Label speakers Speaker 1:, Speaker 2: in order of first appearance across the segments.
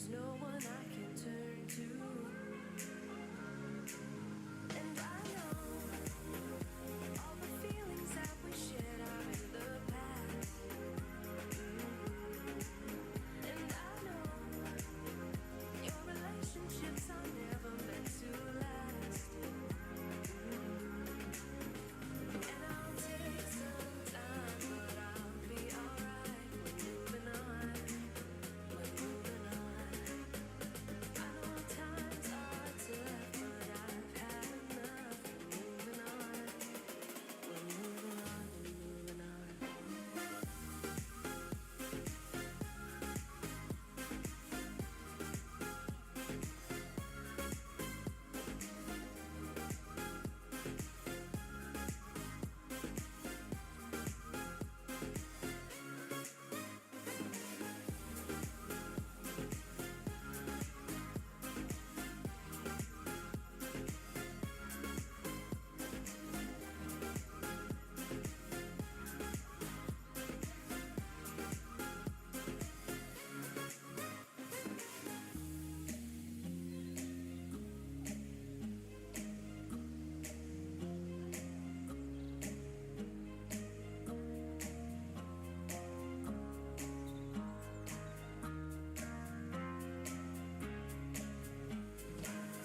Speaker 1: There's no one I can turn to. And I know all the feelings that we shared are in the past. And I know your relationships are never meant to last. And I'll take some time, but I'll be alright. We're moving on. We're moving on. I know times are tough, but I've had enough. We're moving on. We're moving on. We're moving on.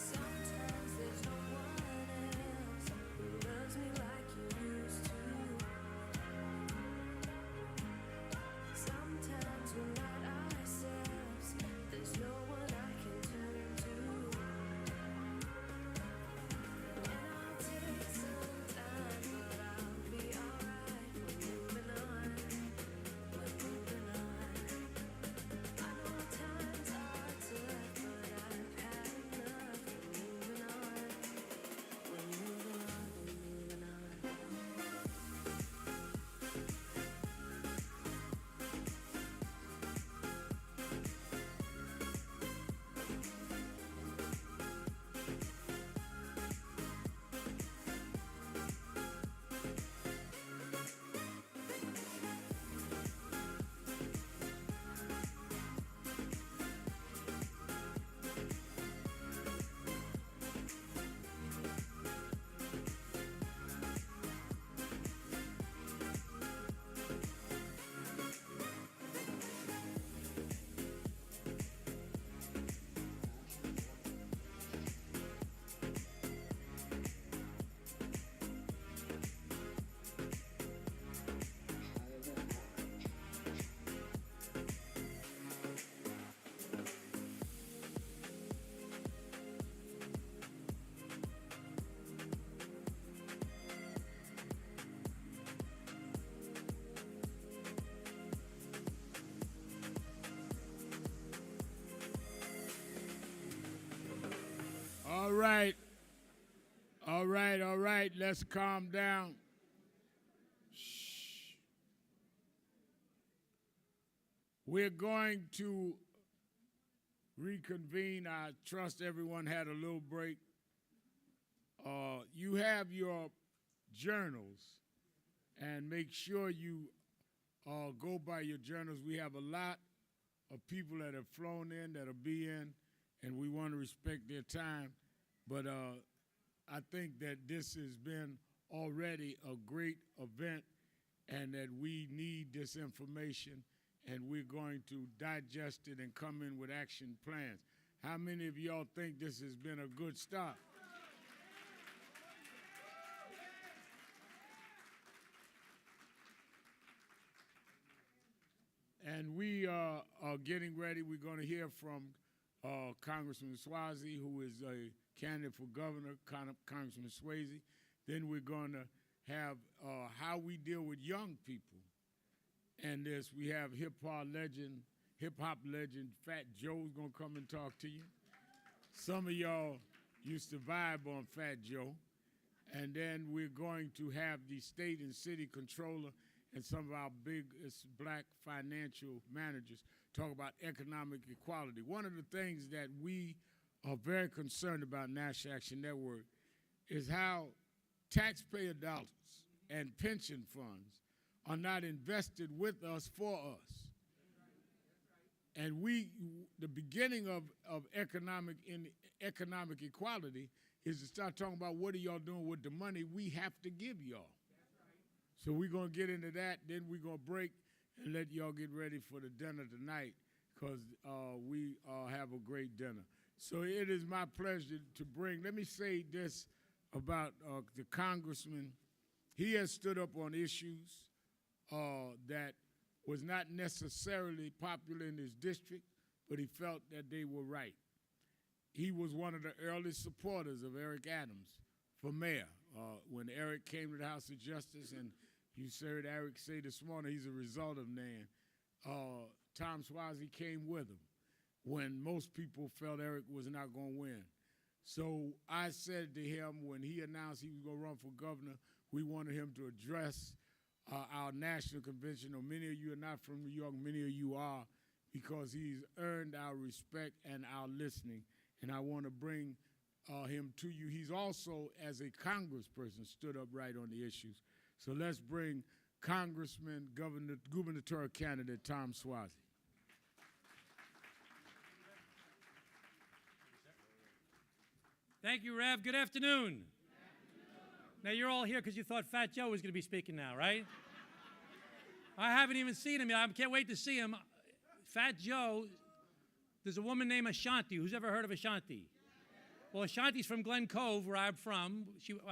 Speaker 1: Sometimes there's no one else who loves me like you used to. Sometimes we're not ourselves. There's no one I can turn to. And I'll take some time, but I'll be alright. We're moving on. We're moving on. I know times are tough, but I've had enough. We're moving on. We're moving on. We're moving on.
Speaker 2: All right. All right, all right. Let's calm down. Shh. We're going to reconvene. I trust everyone had a little break. You have your journals, and make sure you go by your journals. We have a lot of people that have flown in, that'll be in, and we want to respect their time. But I think that this has been already a great event and that we need this information, and we're going to digest it and come in with action plans. How many of y'all think this has been a good start? And we are getting ready. We're going to hear from Congressman Suozzi, who is a candidate for governor, Congressman Suozzi. Then we're going to have how we deal with young people. And this, we have hip-hop legend Fat Joe's going to come and talk to you. Some of y'all used to vibe on Fat Joe. And then we're going to have the state and city controller and some of our biggest black financial managers talk about economic equality. One of the things that we are very concerned about, National Action Network, is how taxpayer dollars and pension funds are not invested with us for us. And the beginning of economic equality is to start talking about what are y'all doing with the money we have to give y'all. So we're going to get into that. Then we're going to break and let y'all get ready for the dinner tonight because we have a great dinner. So it is my pleasure to bring, let me say this about the Congressman. He has stood up on issues that was not necessarily popular in his district, but he felt that they were right. He was one of the early supporters of Eric Adams for mayor. When Eric came to the House of Justice, and you heard Eric say this morning he's a result of Nan, Tom Suozzi came with him when most people felt Eric was not going to win. So I said to him when he announced he was going to run for governor, we wanted him to address our national convention. Now, many of you are not from New York, many of you are, because he's earned our respect and our listening, and I want to bring him to you. He's also, as a congressperson, stood up right on the issues. So let's bring Congressman, gubernatorial candidate Tom Suozzi.
Speaker 3: Thank you, Rev. Good afternoon. Now, you're all here because you thought Fat Joe was going to be speaking now, right? I haven't even seen him yet. I can't wait to see him. Fat Joe, there's a woman named Ashanti. Who's ever heard of Ashanti? Well, Ashanti's from Glen Cove, where I'm from.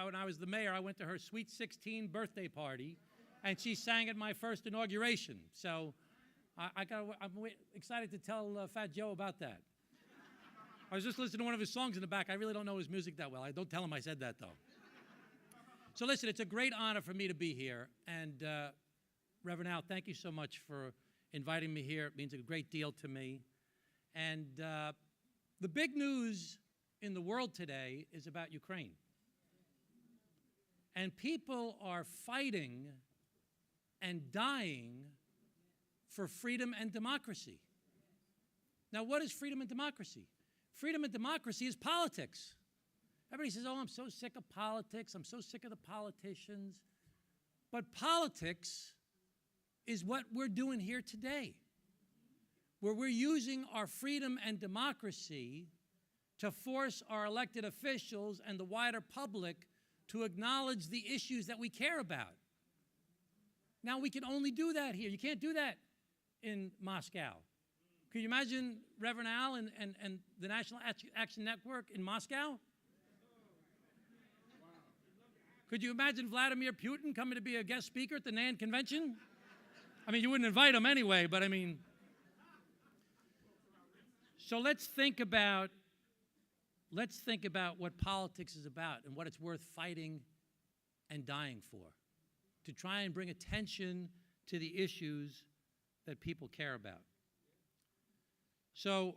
Speaker 3: When I was the mayor, I went to her Sweet 16 birthday party, and she sang at my first inauguration. So I'm excited to tell Fat Joe about that. I was just listening to one of his songs in the back. I really don't know his music that well. I don't tell him I said that, though. So listen, it's a great honor for me to be here. And Reverend Al, thank you so much for inviting me here. It means a great deal to me. And the big news in the world today is about Ukraine. And people are fighting and dying for freedom and democracy. Now, what is freedom and democracy? Freedom and democracy is politics. Everybody says, oh, I'm so sick of politics. I'm so sick of the politicians. But politics is what we're doing here today, where we're using our freedom and democracy to force our elected officials and the wider public to acknowledge the issues that we care about. Now, we can only do that here. You can't do that in Moscow. Could you imagine Reverend Al and the National Action Network in Moscow? Could you imagine Vladimir Putin coming to be a guest speaker at the NAN convention? I mean, you wouldn't invite him anyway, but I mean. So let's think about what politics is about and what it's worth fighting and dying for, to try and bring attention to the issues that people care about. So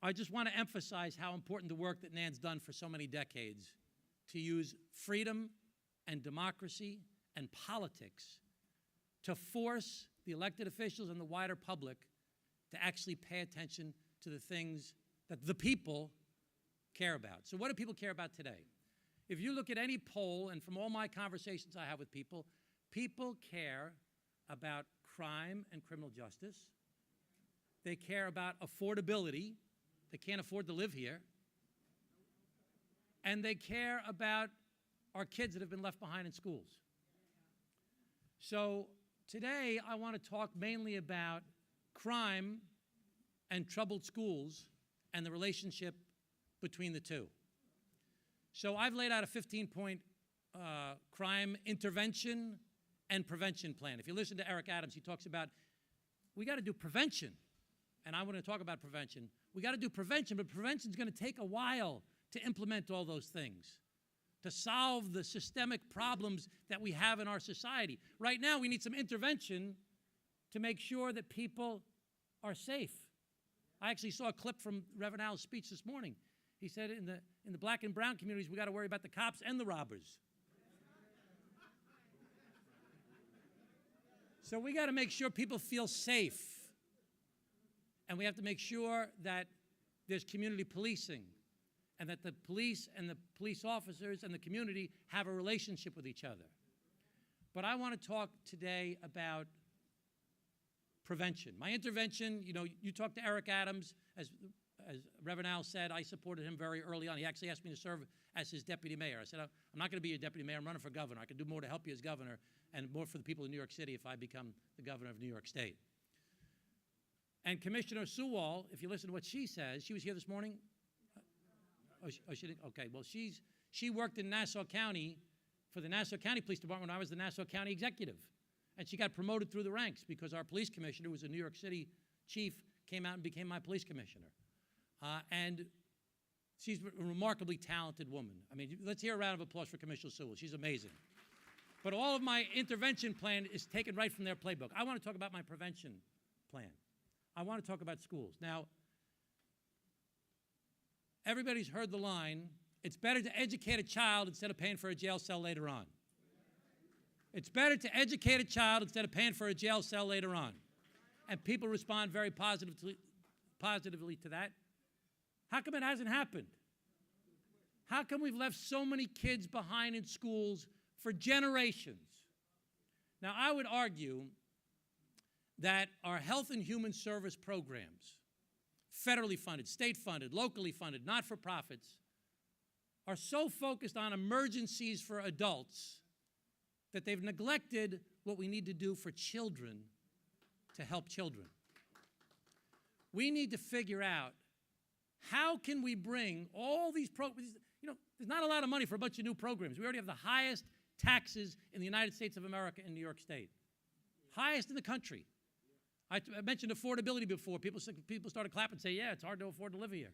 Speaker 3: I just want to emphasize how important the work that NAN's done for so many decades to use freedom and democracy and politics to force the elected officials and the wider public to actually pay attention to the things that the people care about. So what do people care about today? If you look at any poll, and from all my conversations I have with people, people care about crime and criminal justice. They care about affordability. They can't afford to live here. And they care about our kids that have been left behind in schools. So today I want to talk mainly about crime and troubled schools and the relationship between the two. So I've laid out a 15-point crime intervention and prevention plan. If you listen to Eric Adams, he talks about we got to do prevention. And I want to talk about prevention. We got to do prevention, but prevention is going to take a while to implement all those things, to solve the systemic problems that we have in our society. Right now, we need some intervention to make sure that people are safe. I actually saw a clip from Reverend Al's speech this morning. He said in the black and brown communities, we got to worry about the cops and the robbers. So we got to make sure people feel safe. And we have to make sure that there's community policing and that the police and the police officers and the community have a relationship with each other. But I want to talk today about prevention. My intervention, you talked to Eric Adams, as Reverend Al said, I supported him very early on. He actually asked me to serve as his deputy mayor. I said, I'm not going to be your deputy mayor. I'm running for governor. I can do more to help you as governor and more for the people of New York City if I become the governor of New York State. And Commissioner Sewall, if you listen to what she says, she was here this morning? She didn't? Okay, well, she worked in Nassau County for the Nassau County Police Department when I was the Nassau County executive. And she got promoted through the ranks because our police commissioner, who was a New York City chief, came out and became my police commissioner. And she's a remarkably talented woman. I mean, let's hear a round of applause for Commissioner Sewell. She's amazing. But all of my intervention plan is taken right from their playbook. I want to talk about my prevention plan. I want to talk about schools. Now, everybody's heard the line, it's better to educate a child instead of paying for a jail cell later on. It's better to educate a child instead of paying for a jail cell later on. And people respond very positively to that. How come it hasn't happened? How come we've left so many kids behind in schools for generations? Now, I would argue that our health and human service programs, federally funded, state funded, locally funded, not-for-profits, are so focused on emergencies for adults that they've neglected what we need to do for children to help children. We need to figure out how can we bring all these programs. There's not a lot of money for a bunch of new programs. We already have the highest taxes in the United States of America in New York State. Highest in the country. I mentioned affordability before. People started clapping and say, yeah, it's hard to afford to live here.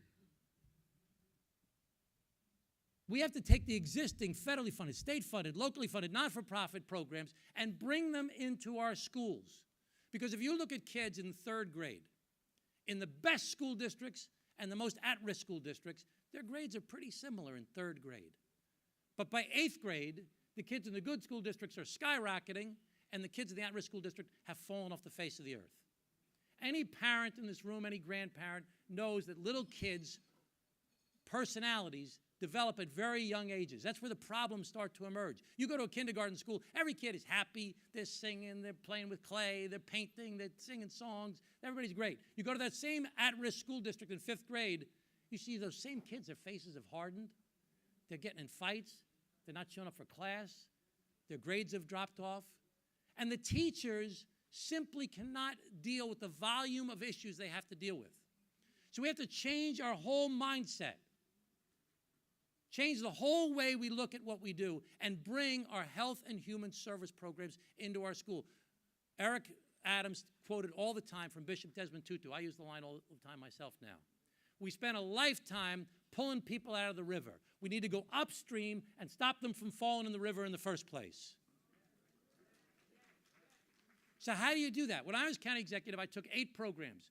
Speaker 3: We have to take the existing federally funded, state funded, locally funded, not-for-profit programs and bring them into our schools. Because if you look at kids in third grade, in the best school districts and the most at-risk school districts, their grades are pretty similar in third grade. But by 8th grade, the kids in the good school districts are skyrocketing, and the kids in the at-risk school district have fallen off the face of the earth. Any parent in this room, any grandparent, knows that little kids' personalities develop at very young ages. That's where the problems start to emerge. You go to a kindergarten school, every kid is happy, they're singing, they're playing with clay, they're painting, they're singing songs, everybody's great. You go to that same at-risk school district in 5th grade, you see those same kids, their faces have hardened, they're getting in fights, they're not showing up for class, their grades have dropped off, and the teachers simply cannot deal with the volume of issues they have to deal with. So we have to change our whole mindset. Change the whole way we look at what we do and bring our health and human service programs into our school. Eric Adams quoted all the time from Bishop Desmond Tutu. I use the line all the time myself now. We spent a lifetime pulling people out of the river. We need to go upstream and stop them from falling in the river in the first place. So how do you do that? When I was county executive, I took 8 programs: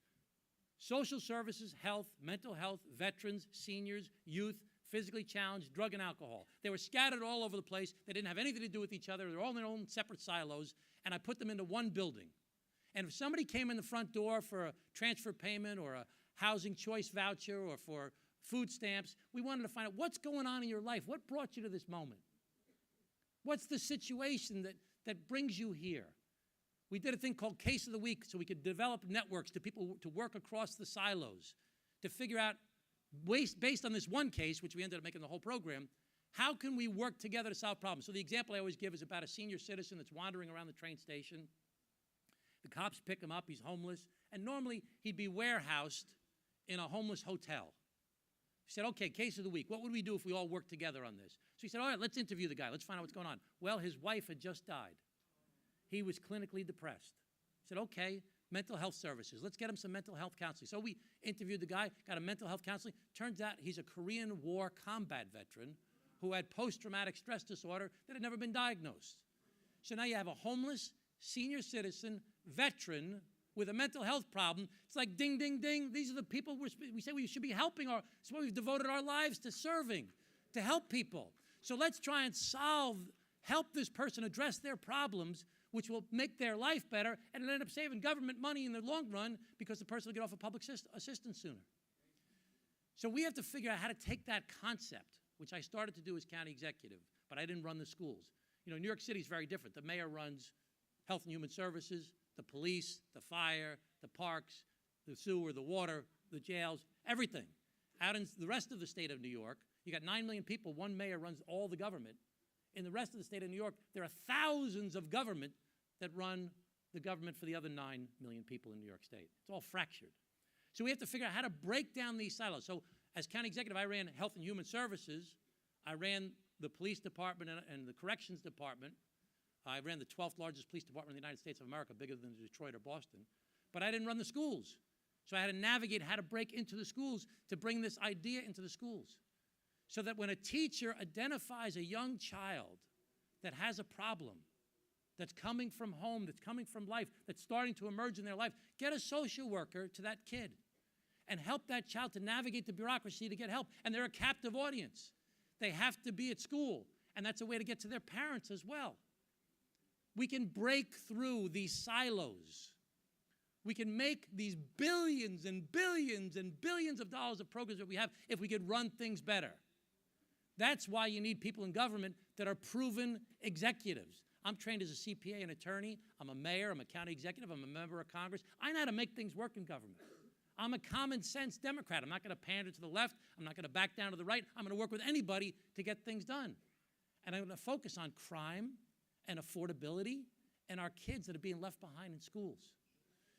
Speaker 3: social services, health, mental health, veterans, seniors, youth, physically challenged, drug and alcohol. They were scattered all over the place. They didn't have anything to do with each other. They were all in their own separate silos, and I put them into one building. And if somebody came in the front door for a transfer payment or a housing choice voucher or for food stamps, we wanted to find out what's going on in your life. What brought you to this moment? What's the situation that brings you here? We did a thing called Case of the Week so we could develop networks to people to work across the silos to figure out, based on this one case, which we ended up making the whole program, how can we work together to solve problems? So the example I always give is about a senior citizen that's wandering around the train station. The cops pick him up. He's homeless. And normally he'd be warehoused in a homeless hotel. He said, okay, Case of the Week. What would we do if we all worked together on this? So he said, all right, let's interview the guy. Let's find out what's going on. Well, his wife had just died. He was clinically depressed. He said, okay, mental health services. Let's get him some mental health counseling. So we interviewed the guy, got a mental health counseling. Turns out he's a Korean War combat veteran who had post-traumatic stress disorder that had never been diagnosed. So now you have a homeless senior citizen veteran with a mental health problem. It's like ding, ding, ding. These are the people we say we should be helping. It's what we've devoted our lives to serving, to help people. So let's try and help this person address their problems, which will make their life better, and it'll end up saving government money in the long run because the person will get off of public assistance sooner. So we have to figure out how to take that concept, which I started to do as county executive, but I didn't run the schools. New York City is very different. The mayor runs health and human services. the police, the fire, the parks, the sewer, the water, the jails, everything. Out in the rest of the state of New York, you got 9 million people. One mayor runs all the government. In the rest of the state of New York, there are thousands of government that run the government for the other 9 million people in New York State. It's all fractured. So we have to figure out how to break down these silos. So as county executive, I ran Health and Human Services. I ran the police department and the corrections department. I ran the 12th largest police department in the United States of America, bigger than Detroit or Boston. But I didn't run the schools. So I had to navigate how to break into the schools to bring this idea into the schools. So that when a teacher identifies a young child that has a problem, that's coming from home, that's coming from life, that's starting to emerge in their life, get a social worker to that kid and help that child to navigate the bureaucracy to get help. And they're a captive audience. They have to be at school, and that's a way to get to their parents as well. We can break through these silos. We can make these billions and billions and billions of dollars of programs that we have if we could run things better. That's why you need people in government that are proven executives. I'm trained as a CPA and attorney. I'm a mayor. I'm a county executive. I'm a member of Congress. I know how to make things work in government. I'm a common sense Democrat. I'm not going to pander to the left. I'm not going to back down to the right. I'm going to work with anybody to get things done. And I'm going to focus on crime and affordability and our kids that are being left behind in schools.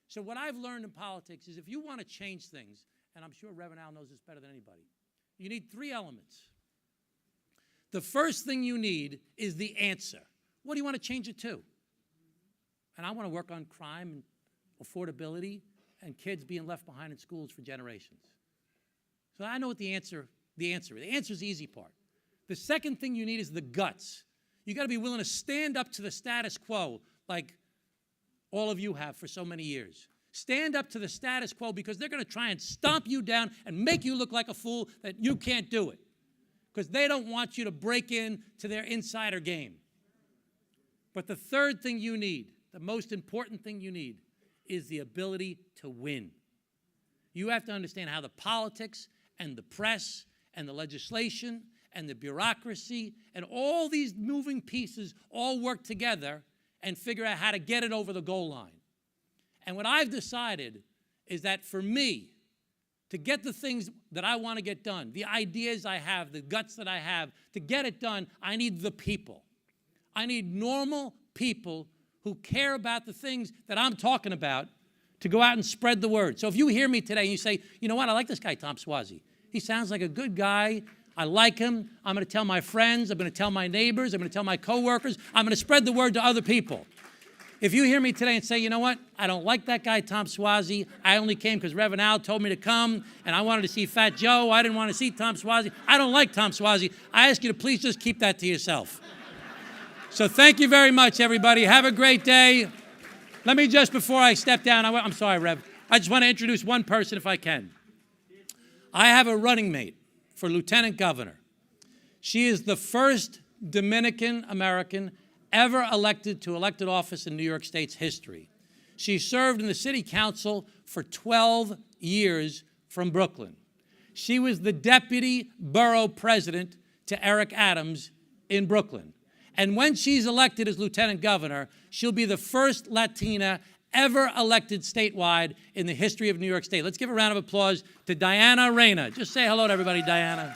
Speaker 3: So what I've learned in politics is if you want to change things, and I'm sure Reverend Al knows this better than anybody, you need 3 elements. The first thing you need is the answer. What do you want to change it to? And I want to work on crime and affordability and kids being left behind in schools for generations. So I know what the answer is. The answer is the easy part. The second thing you need is the guts. You got to be willing to stand up to the status quo like all of you have for so many years. Stand up to the status quo because they're going to try and stomp you down and make you look like a fool that you can't do it because they don't want you to break in to their insider game. But the third thing you need, the most important thing you need, is the ability to win. You have to understand how the politics and the press and the legislation and the bureaucracy and all these moving pieces all work together and figure out how to get it over the goal line. And what I've decided is that for me, to get the things that I want to get done, the ideas I have, the guts that I have, to get it done, I need the people. I need normal people who care about the things that I'm talking about to go out and spread the word. So if you hear me today and you say, you know what, I like this guy, Tom Suozzi. He sounds like a good guy. I like him. I'm going to tell my friends. I'm going to tell my neighbors. I'm going to tell my coworkers. I'm going to spread the word to other people. If you hear me today and say, you know what, I don't like that guy, Tom Suozzi. I only came because Reverend Al told me to come, and I wanted to see Fat Joe. I didn't want to see Tom Suozzi. I don't like Tom Suozzi. I ask you to please just keep that to yourself. So thank you very much, everybody. Have a great day. Let me just, before I step down, I'm sorry, Rev. I just want to introduce one person if I can. I have a running mate for lieutenant governor. She is the first Dominican American ever elected to elected office in New York State's history. She served in the city council for 12 years from Brooklyn. She was the deputy borough president to Eric Adams in Brooklyn. And when she's elected as lieutenant governor, she'll be the first Latina ever elected statewide in the history of New York State. Let's give a round of applause to Diana Reyna. Just say hello to everybody, Diana.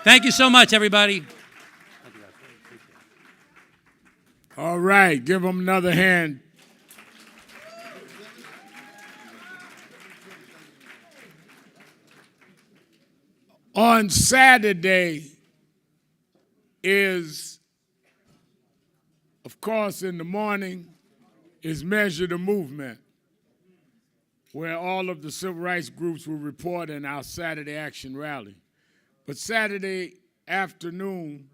Speaker 3: Thank you so much, everybody.
Speaker 2: All right, give them another hand. On Saturday is, of course, in the morning, is Measure the Movement, where all of the civil rights groups will report in our Saturday Action Rally. But Saturday afternoon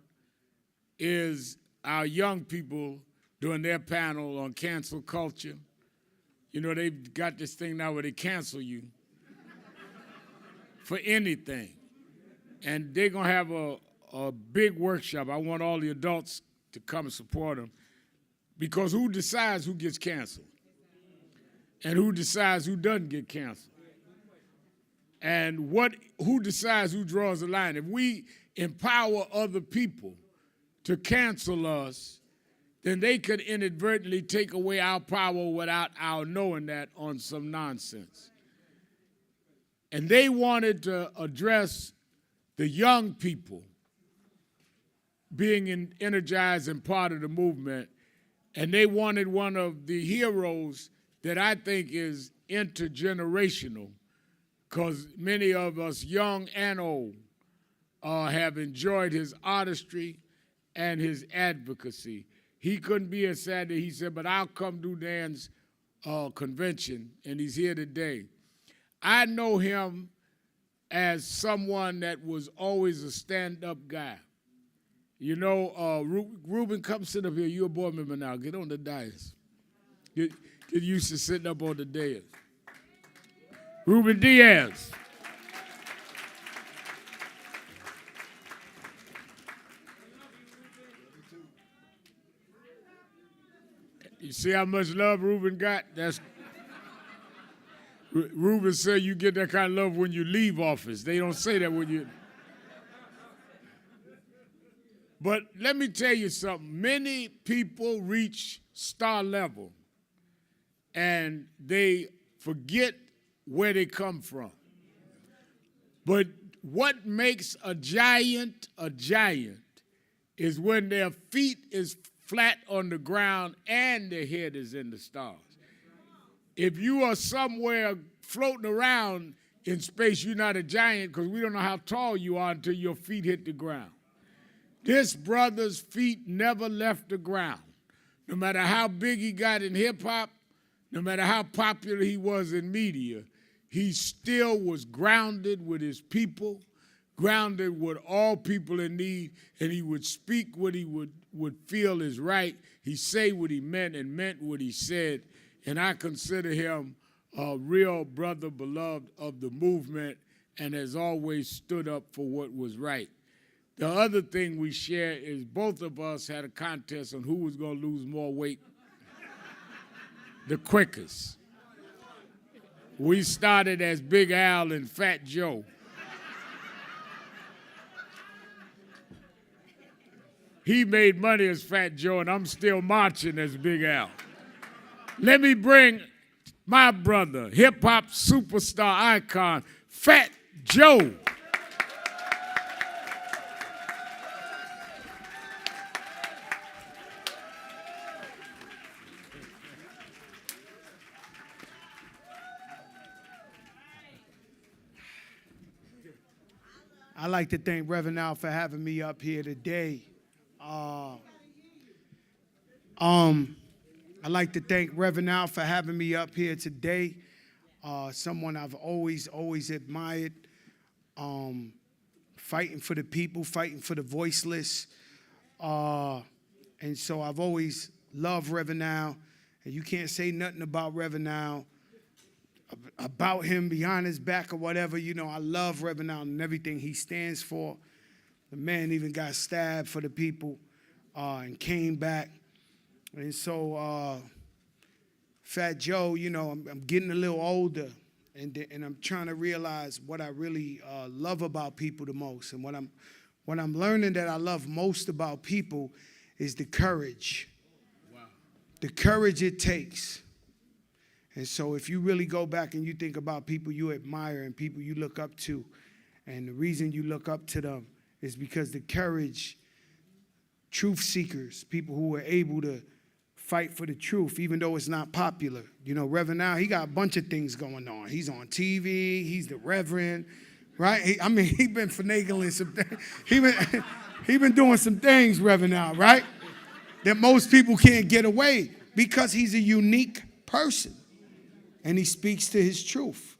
Speaker 2: is our young people doing their panel on cancel culture. You know, they've got this thing now where they cancel you for anything. And they're going to have a big workshop. I want all the adults to come and support them. Because who decides who gets canceled? And who decides who doesn't get canceled? And who decides who draws the line? If we empower other people to cancel us, then they could inadvertently take away our power without our knowing that on some nonsense. And they wanted to address the young people being energized and part of the movement, and they wanted one of the heroes that I think is intergenerational, because many of us, young and old, have enjoyed his artistry and his advocacy. He couldn't be as sad that he said, but I'll come do Dan's convention, and he's here today. I know him as someone that was always a stand-up guy. You know, Ruben, come sit up here. You're a board member now. Get on the dais. Get used to sitting up on the dais. Ruben Diaz. You see how much love Ruben got? Ruben said you get that kind of love when you leave office. They don't say that when you... But let me tell you something. Many people reach star level and they forget where they come from. But what makes a giant is when their feet is flat on the ground and their head is in the stars. If you are somewhere floating around in space, you're not a giant, because we don't know how tall you are until your feet hit the ground. This brother's feet never left the ground. No matter how big he got in hip-hop, no matter how popular he was in media, he still was grounded with his people, grounded with all people in need, and he would speak what he would feel is right. He say what he meant and meant what he said, and I consider him a real brother beloved of the movement and has always stood up for what was right. The other thing we share is both of us had a contest on who was going to lose more weight the quickest. We started as Big Al and Fat Joe. He made money as Fat Joe, and I'm still marching as Big Al. Let me bring my brother, hip-hop superstar icon, Fat Joe.
Speaker 4: I'd like to thank Reverend Al for having me up here today. I'd like to thank Reverend Al for having me up here today. Someone I've always admired, fighting for the people, fighting for the voiceless. And so I've always loved Reverend Al, and you can't say nothing about Reverend Al, about him behind his back or whatever. You know, I love Reverend Al and everything he stands for. The man even got stabbed for the people and came back. And so, Fat Joe, you know, I'm getting a little older, and I'm trying to realize what I really love about people the most. And what I'm learning that I love most about people is the courage. Wow. The courage it takes. And so if you really go back and you think about people you admire and people you look up to, and the reason you look up to them is because the courage, truth seekers, people who are able to fight for the truth, even though it's not popular. You know, Reverend Al, he got a bunch of things going on. He's on TV, he's the Reverend, right? He been finagling some things. He been doing some things, Reverend Al, right? That most people can't get away because he's a unique person. And he speaks to his truth.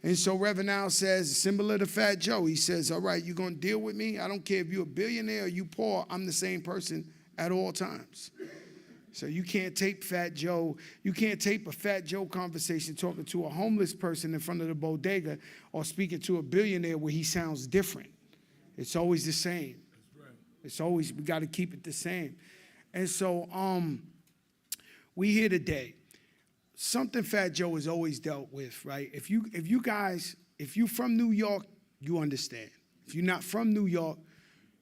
Speaker 4: And so Reverend Al says, similar to Fat Joe, he says, all right, you're going to deal with me? I don't care if you're a billionaire or you poor, I'm the same person at all times. So you can't tape Fat Joe, you can't tape a Fat Joe conversation talking to a homeless person in front of the bodega or speaking to a billionaire where he sounds different. It's always the same. It's always, we got to keep it the same. And so we here today. Something Fat Joe has always dealt with, right? If you're from New York, you understand. If you're not from New York,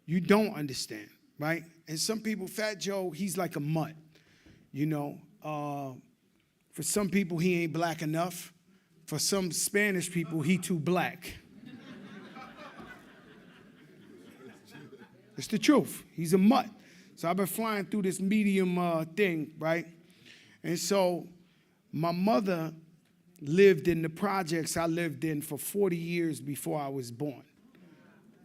Speaker 4: you don't understand. right? And some people, Fat Joe, he's like a mutt, you know. For some people, he ain't black enough. For some Spanish people, he too black. It's the truth. He's a mutt. So I've been flying through this medium thing, right? And so my mother lived in the projects I lived in for 40 years before I was born,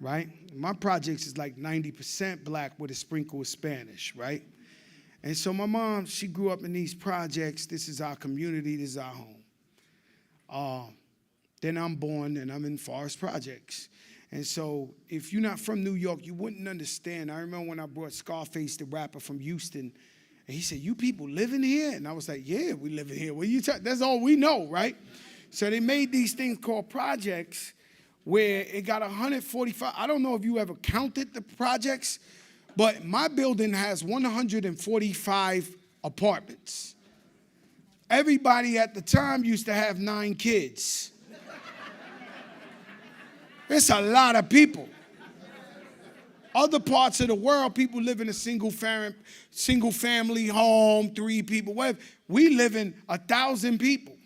Speaker 4: right? My projects is like 90% black with a sprinkle of Spanish, right? And so my mom, she grew up in these projects. This is our community. This is our home. Then I'm born, and I'm in Forest Projects. And so if you're not from New York, you wouldn't understand. I remember when I brought Scarface, the rapper from Houston, and he said, "You people living here?" And I was like, "Yeah, we living here. What you that's all we know, right?" So they made these things called projects where it got 145. I don't know if you ever counted the projects, but my building has 145 apartments. Everybody at the time used to have 9 kids. It's a lot of people. Other parts of the world, people live in a single family home, 3 people, whatever. We live in 1,000 people,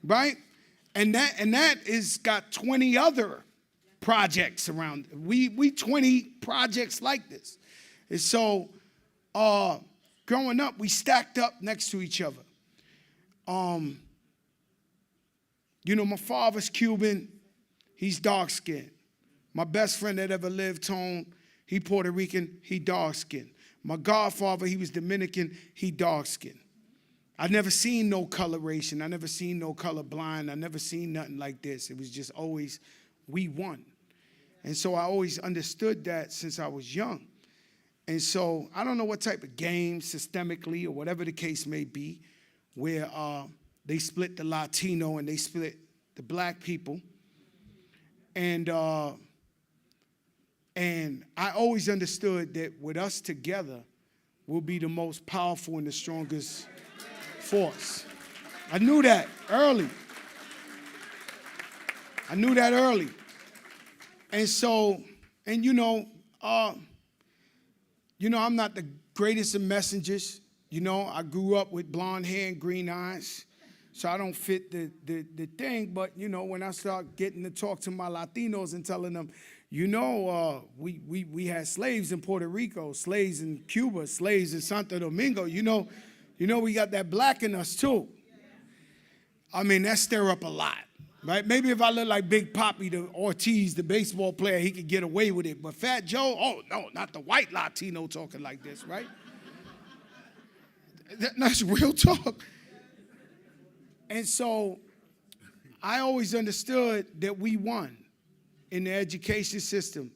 Speaker 4: right? And that is got 20 other projects around. We 20 projects like this. And so growing up, we stacked up next to each other. You know, my father's Cuban. He's dark-skinned. My best friend that ever lived home, he Puerto Rican, he dark-skinned. My godfather, he was Dominican, he dark-skinned. I never seen no coloration. I never seen no color blind. I never seen nothing like this. It was just always, we won. And so I always understood that since I was young. And so I don't know what type of game, systemically or whatever the case may be, where they split the Latino and they split the black people. And I always understood that with us together, we'll be the most powerful and the strongest force. I knew that early. And so, and you know, I'm not the greatest of messengers. You know, I grew up with blonde hair and green eyes. So I don't fit the thing, but, you know, when I start getting to talk to my Latinos and telling them, you know, we had slaves in Puerto Rico, slaves in Cuba, slaves in Santo Domingo, you know, we got that black in us too. I mean, that stir up a lot, right? Maybe if I look like Big Papi, the Ortiz, the baseball player, he could get away with it. But Fat Joe, oh, no, not the white Latino talking like this, right? That's real talk. And so I always understood that we won in the education system,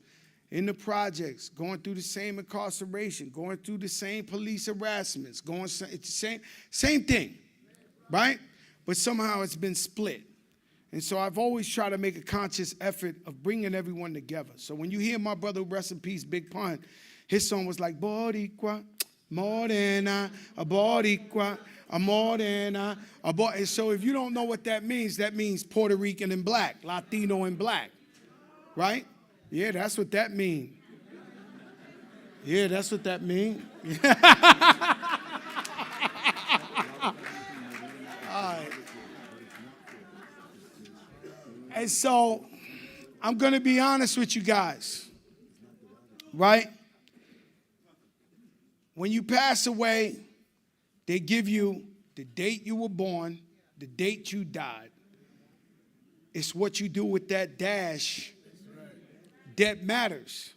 Speaker 4: in the projects, going through the same incarceration, going through the same police harassments, it's the same thing, right? But somehow it's been split. And so I've always tried to make a conscious effort of bringing everyone together. So when you hear my brother, rest in peace, Big Pun, his song was like, Boricua, Morena, a Boricua, a Morena, a Boricua. And so if you don't know what that means Puerto Rican and black, Latino and black, right? Yeah, that's what that means. Yeah, that's what that means. All right. And so I'm going to be honest with you guys, right? When you pass away, they give you the date you were born, the date you died. It's what you do with that dash that matters.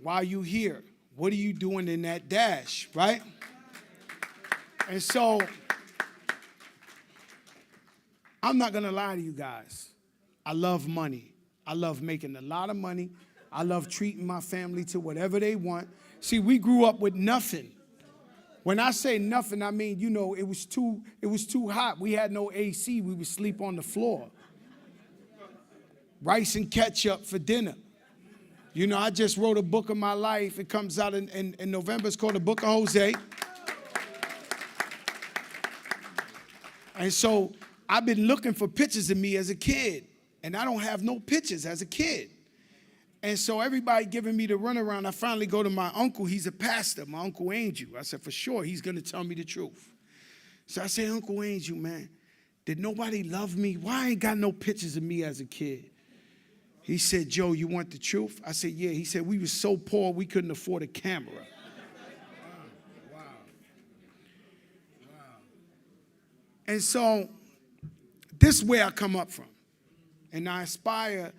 Speaker 4: While you're here, what are you doing in that dash, right? And so I'm not going to lie to you guys. I love money. I love making a lot of money. I love treating my family to whatever they want. See, we grew up with nothing. When I say nothing, I mean, you know, it was too hot. We had no AC. We would sleep on the floor. Rice and ketchup for dinner. You know, I just wrote a book of my life. It comes out in November. It's called The Book of Jose. And so I've been looking for pictures of me as a kid, and I don't have no pictures as a kid. And so everybody giving me the runaround. I finally go to my uncle. He's a pastor, my Uncle Angel. I said, for sure, he's going to tell me the truth. So I say, Uncle Angel, man, did nobody love me? Why I ain't got no pictures of me as a kid? He said, Joe, you want the truth? I said, yeah. He said, we were so poor we couldn't afford a camera.
Speaker 2: Wow.
Speaker 4: And so this is where I come up from. And I aspire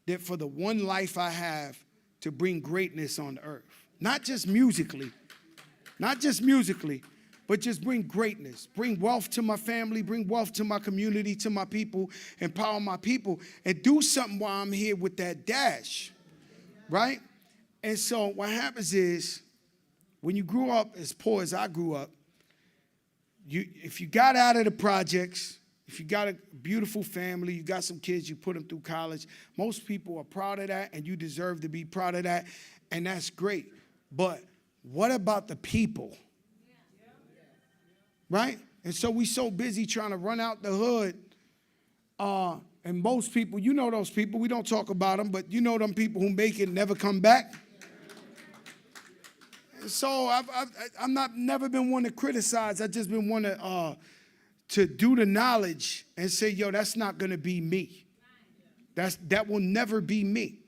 Speaker 4: that for the one life I have to bring greatness on earth. Not just musically, but just bring greatness, bring wealth to my family, bring wealth to my community, to my people, empower my people, and do something while I'm here with that dash, right? And so what happens is, when you grew up as poor as I grew up, if you got out of the projects, if you got a beautiful family, you got some kids, you put them through college, most people are proud of that, and you deserve to be proud of that, and that's great. But what about the people? Right? And so we so busy trying to run out the hood, and most people, you know those people, we don't talk about them, but you know them people who make it and never come back. And so I'm never been one to criticize. I just been one to do the knowledge and say, yo, that's not going to be me. That will never be me.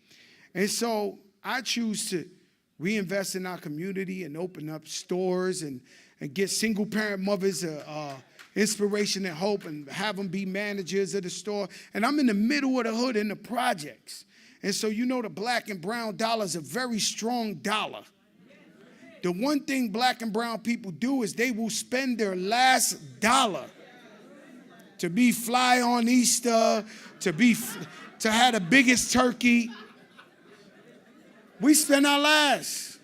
Speaker 4: And so I choose to reinvest in our community and open up stores and get single-parent mothers inspiration and hope and have them be managers of the store. And I'm in the middle of the hood in the projects. And so you know the black and brown dollar is a very strong dollar. The one thing black and brown people do is they will spend their last dollar to be fly on Easter, to have the biggest turkey. We spend our last.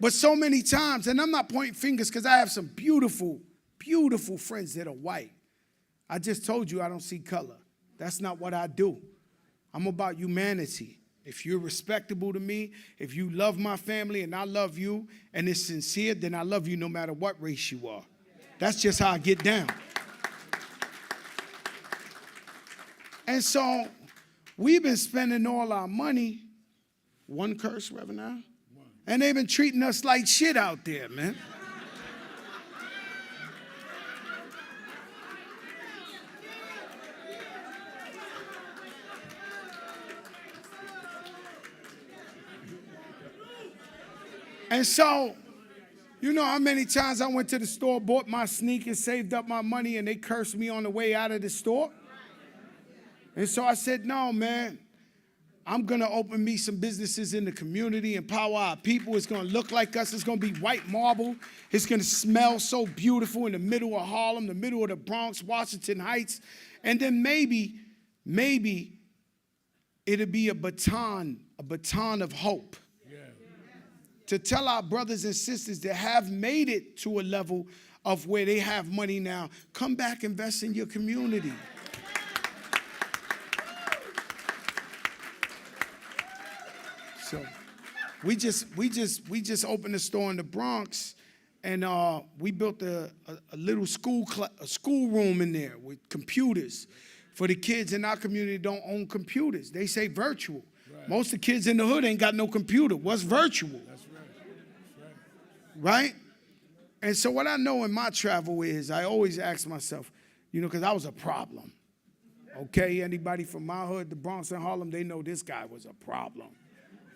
Speaker 4: But so many times, and I'm not pointing fingers because I have some beautiful, beautiful friends that are white. I just told you I don't see color. That's not what I do. I'm about humanity. If you're respectable to me, if you love my family and I love you, and it's sincere, then I love you no matter what race you are. That's just how I get down. And so we've been spending all our money, one curse, Reverend Al? And they've been treating us like shit out there, man. And so, you know how many times I went to the store, bought my sneakers, saved up my money, and they cursed me on the way out of the store? And so I said, no, man. I'm going to open me some businesses in the community, empower our people. It's going to look like us. It's going to be white marble. It's going to smell so beautiful in the middle of Harlem, the middle of the Bronx, Washington Heights. And then maybe it'll be a baton of hope. Yeah. To tell our brothers and sisters that have made it to a level of where they have money now, come back, invest in your community. So we just opened a store in the Bronx, and we built a little schoolroom in there with computers for the kids in our community that don't own computers. They say virtual. Right. Most of the kids in the hood ain't got no computer. What's virtual? That's right. That's right. Right? And so what I know in my travel is I always ask myself, you know, because I was a problem. Okay, anybody from my hood, the Bronx and Harlem, they know this guy was a problem.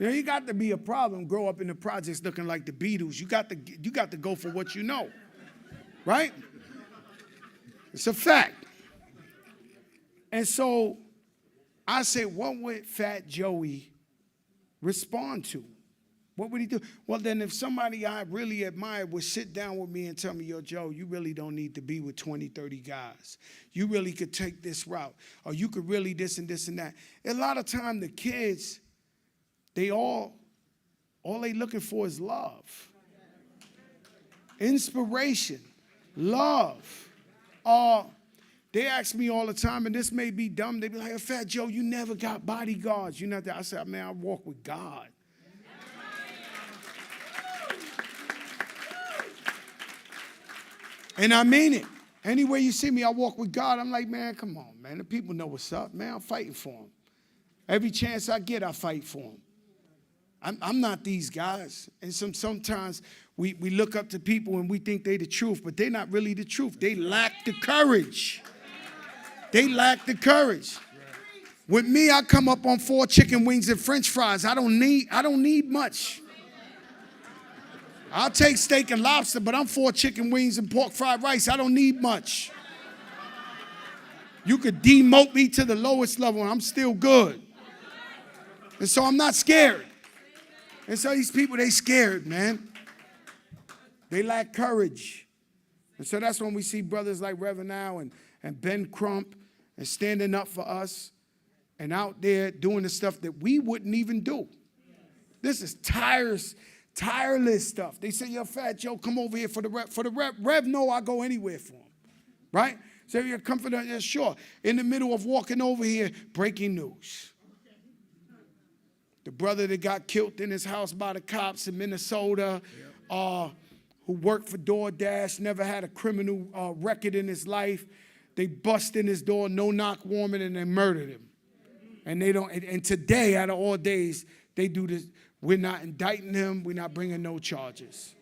Speaker 4: You know, you got to be a problem, grow up in the projects looking like the Beatles. You got to go for what you know, right? It's a fact. And so I say, what would Fat Joey respond to? What would he do? Well, then if somebody I really admire would sit down with me and tell me, yo, Joe, you really don't need to be with 20, 30 guys. You really could take this route. Or you could really this and this and that. A lot of time the kids, they all they looking for is love. Inspiration. Love. They ask me all the time, and this may be dumb, they be like, Fat Joe, you never got bodyguards. You know that. I said, man, I walk with God. And I mean it. Anywhere you see me, I walk with God. I'm like, man, come on, man. The people know what's up, man. I'm fighting for them. Every chance I get, I fight for them. I'm not these guys. And sometimes we look up to people and we think they the truth, but they're not really the truth. They lack the courage. They lack the courage. With me, I come up on 4 chicken wings and French fries. I don't need much. I'll take steak and lobster, but I'm 4 chicken wings and pork fried rice. I don't need much. You could demote me to the lowest level and I'm still good. And so I'm not scared. And so these people, they scared, man. They lack courage. And so that's when we see brothers like Reverend Al and Ben Crump and standing up for us and out there doing the stuff that we wouldn't even do. This is tireless stuff. They say, yo, Fat Joe, come over here for the Rev. For the Rev, Rev, no, I go anywhere for him. Right? So you're confident, yeah, sure. In the middle of walking over here, breaking news. The brother that got killed in his house by the cops in Minnesota, who worked for DoorDash, never had a criminal record in his life. They bust in his door, no knock warrant, and they murdered him. And they don't. And today, out of all days, they do this. We're not indicting him. We're not bringing no charges.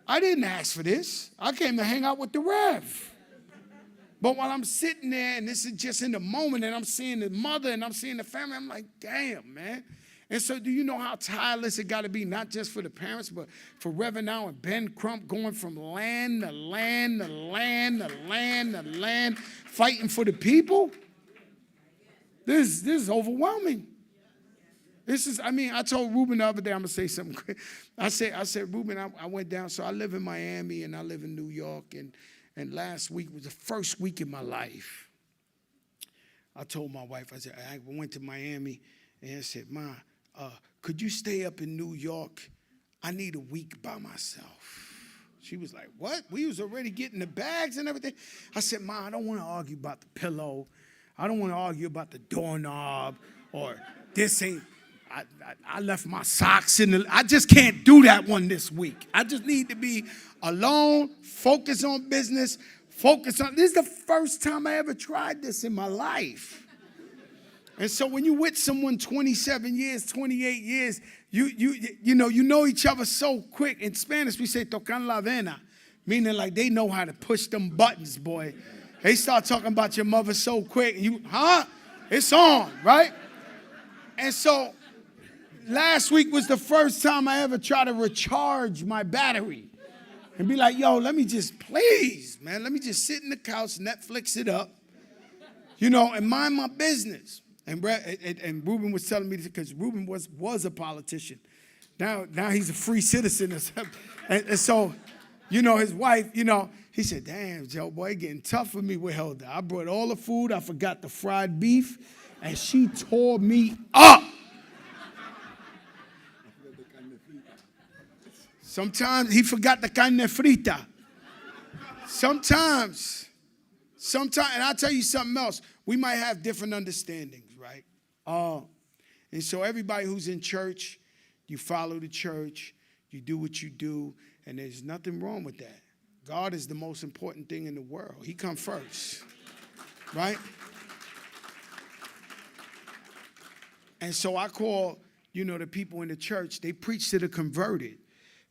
Speaker 4: I didn't ask for this. I came to hang out with the Rev. But while I'm sitting there, and this is just in the moment, and I'm seeing the mother and I'm seeing the family, I'm like, damn, man. And so do you know how tireless it got to be, not just for the parents, but for Reverend Al and Ben Crump going from land to land to land to land to land, fighting for the people? This is overwhelming. I told Ruben the other day, I'm going to say something quick. I said, Ruben, I went down, so I live in Miami and I live in New York, and last week was the first week in my life. I told my wife, I said, I went to Miami, and I said, Ma, could you stay up in New York? I need a week by myself. She was like, what? We was already getting the bags and everything. I said, Ma, I don't want to argue about the pillow. I don't want to argue about the doorknob or this ain't. I left my socks in I just can't do that one this week. I just need to be alone, focus on business, this is the first time I ever tried this in my life. And so when you with someone 27 years, 28 years, you know each other so quick. In Spanish, we say tocan la vena, meaning like they know how to push them buttons, boy. They start talking about your mother so quick, and it's on, right? And so last week was the first time I ever tried to recharge my battery and be like, yo, let me just sit in the couch, Netflix it up, and mind my business. And Ruben was telling me, because Ruben was a politician. Now he's a free citizen. And so, his wife, he said, damn, Joe, boy, getting tough for me with Hilda. I brought all the food. I forgot the fried beef. And she tore me up. Sometimes he forgot the carne frita. Sometimes, and I'll tell you something else. We might have different understandings, right? And so everybody who's in church, you follow the church, you do what you do, and there's nothing wrong with that. God is the most important thing in the world. He comes first, right? And so I call, the people in the church, they preach to the converted.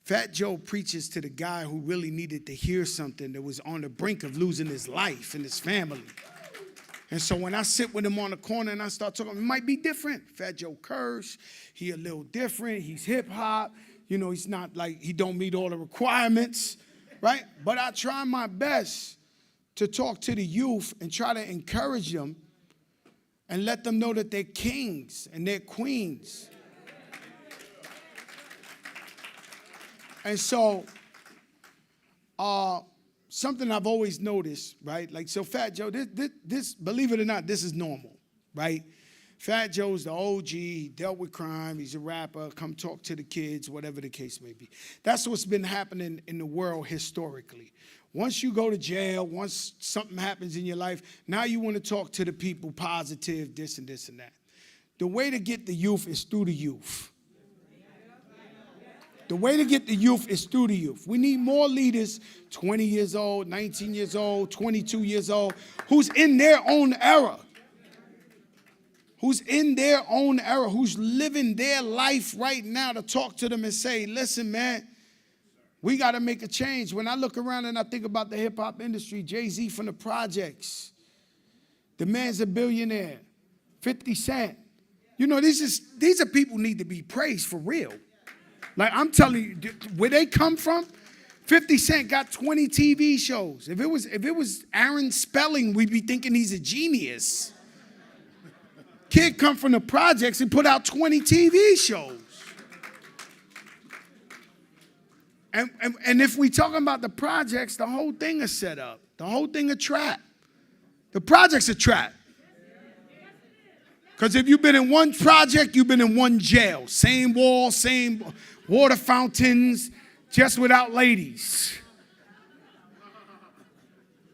Speaker 4: Fat Joe preaches to the guy who really needed to hear something that was on the brink of losing his life and his family. And so when I sit with him on the corner and I start talking, it might be different. Fat Joe curse, he a little different, he's hip hop, he's not like, he don't meet all the requirements, right? But I try my best to talk to the youth and try to encourage them and let them know that they're kings and they're queens. And so, something I've always noticed, right? Like, so Fat Joe, this, believe it or not, this is normal, right? Fat Joe's the OG, he dealt with crime, he's a rapper, come talk to the kids, whatever the case may be. That's what's been happening in the world historically. Once you go to jail, once something happens in your life, now you want to talk to the people, positive, this and this and that. The way to get the youth is through the youth. The way to get the youth is through the youth. We need more leaders, 20 years old, 19 years old, 22 years old, who's in their own era. who's in their own era, who's living their life right now, to talk to them and say, listen, man, we got to make a change. When I look around and I think about the hip-hop industry, Jay-Z from the projects, the man's a billionaire, 50 Cent. You know, these are people who need to be praised for real. Like, I'm telling you, where they come from, 50 Cent got 20 TV shows. If it was Aaron Spelling, we'd be thinking he's a genius. Kid come from the projects and put out 20 TV shows. And if we talking about the projects, the whole thing is set up. The whole thing a trap. The project's a trap. Because if you've been in one project, you've been in one jail. Same wall, same water fountains, just without ladies.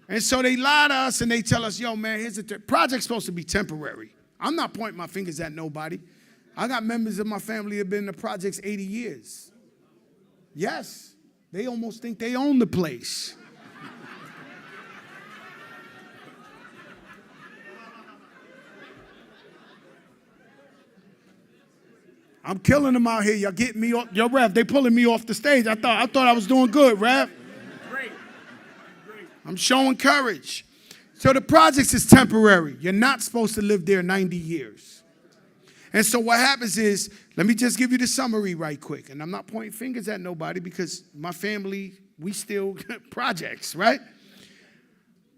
Speaker 4: And so they lie to us and they tell us, yo, man, here's the project's supposed to be temporary. I'm not pointing my fingers at nobody. I got members of my family that have been in the projects 80 years. Yes. They almost think they own the place. I'm killing them out here. Y'all getting me off. Yo, Rev, they pulling me off the stage. I thought I was doing good, Rev.
Speaker 2: Great.
Speaker 4: I'm showing courage. So the projects is temporary. You're not supposed to live there 90 years. And so what happens is, let me just give you the summary right quick. And I'm not pointing fingers at nobody because my family, we still projects, right?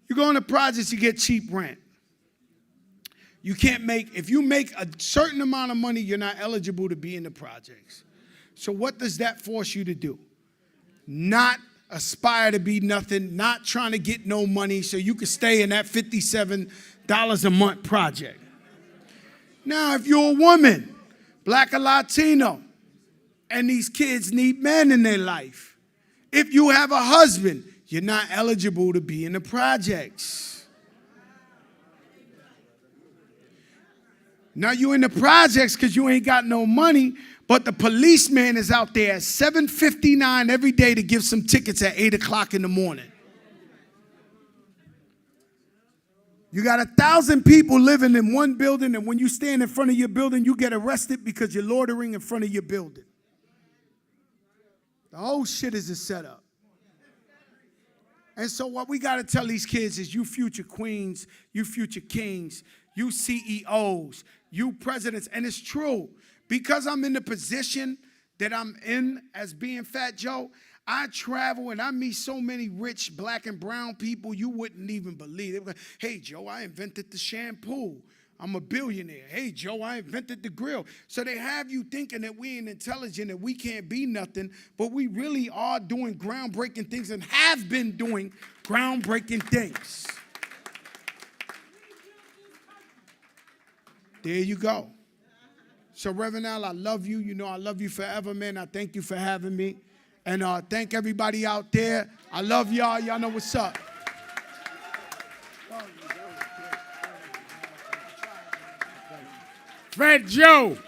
Speaker 4: You go into projects, you get cheap rent. You can't if you make a certain amount of money, you're not eligible to be in the projects. So what does that force you to do? Not aspire to be nothing, not trying to get no money so you can stay in that $57 a month project. Now, if you're a woman, black or Latino, and these kids need men in their life, if you have a husband, you're not eligible to be in the projects. Now, you're in the projects because you ain't got no money, but the policeman is out there at 7:59 every day to give some tickets at 8 o'clock in the morning. You got 1,000 people living in one building, and when you stand in front of your building, you get arrested because you're loitering in front of your building. The whole shit is a setup. And so what we got to tell these kids is, you future queens, you future kings, you CEOs, you presidents, and it's true. Because I'm in the position that I'm in as being Fat Joe, I travel and I meet so many rich black and brown people you wouldn't even believe. They were like, hey, Joe, I invented the shampoo. I'm a billionaire. Hey, Joe, I invented the grill. So they have you thinking that we ain't intelligent and we can't be nothing, but we really are doing groundbreaking things and have been doing groundbreaking things. There you go. So, Reverend Al, I love you. You know I love you forever, man. I thank you for having me. And thank everybody out there. I love y'all. Y'all know what's up.
Speaker 2: Fat Joe.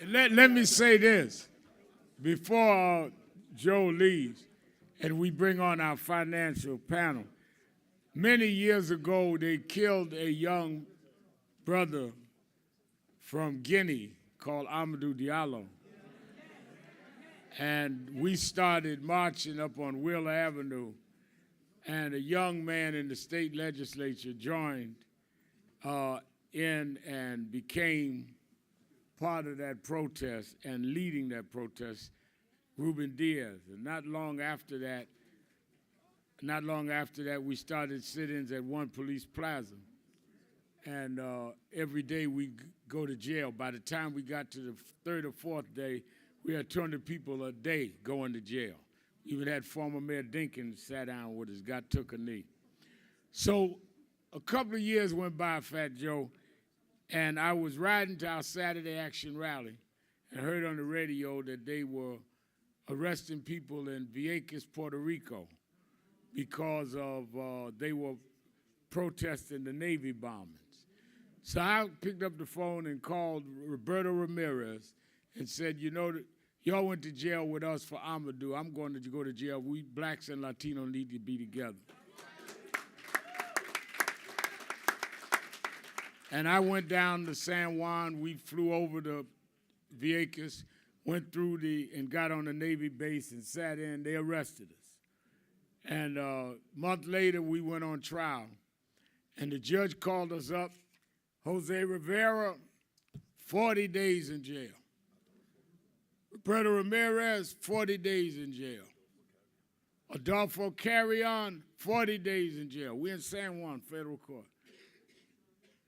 Speaker 2: Let me say this before Joe leaves and we bring on our financial panel. Many years ago, they killed a young brother from Guinea called Amadou Diallo. And we started marching up on Wheeler Avenue, and a young man in the state legislature joined in and became part of that protest and leading that protest, Ruben Diaz. And not long after that, we started sit-ins at One Police Plaza. And every day we go to jail. By the time we got to the third or fourth day, we had 200 people a day going to jail. Even had former Mayor Dinkins sat down with us, took a knee. So a couple of years went by, Fat Joe, and I was riding to our Saturday Action rally and heard on the radio that they were arresting people in Vieques, Puerto Rico, because of they were protesting the Navy bombings. So I picked up the phone and called Roberto Ramirez and said, you know, y'all went to jail with us for Amadou. I'm going to go to jail. We blacks and Latinos need to be together. And I went down to San Juan. We flew over to Vieques, went through and got on the Navy base and sat in. They arrested us. And a month later, we went on trial. And the judge called us up. Jose Rivera, 40 days in jail. Roberto Ramirez, 40 days in jail. Adolfo Carrion, 40 days in jail. We're in San Juan Federal Court.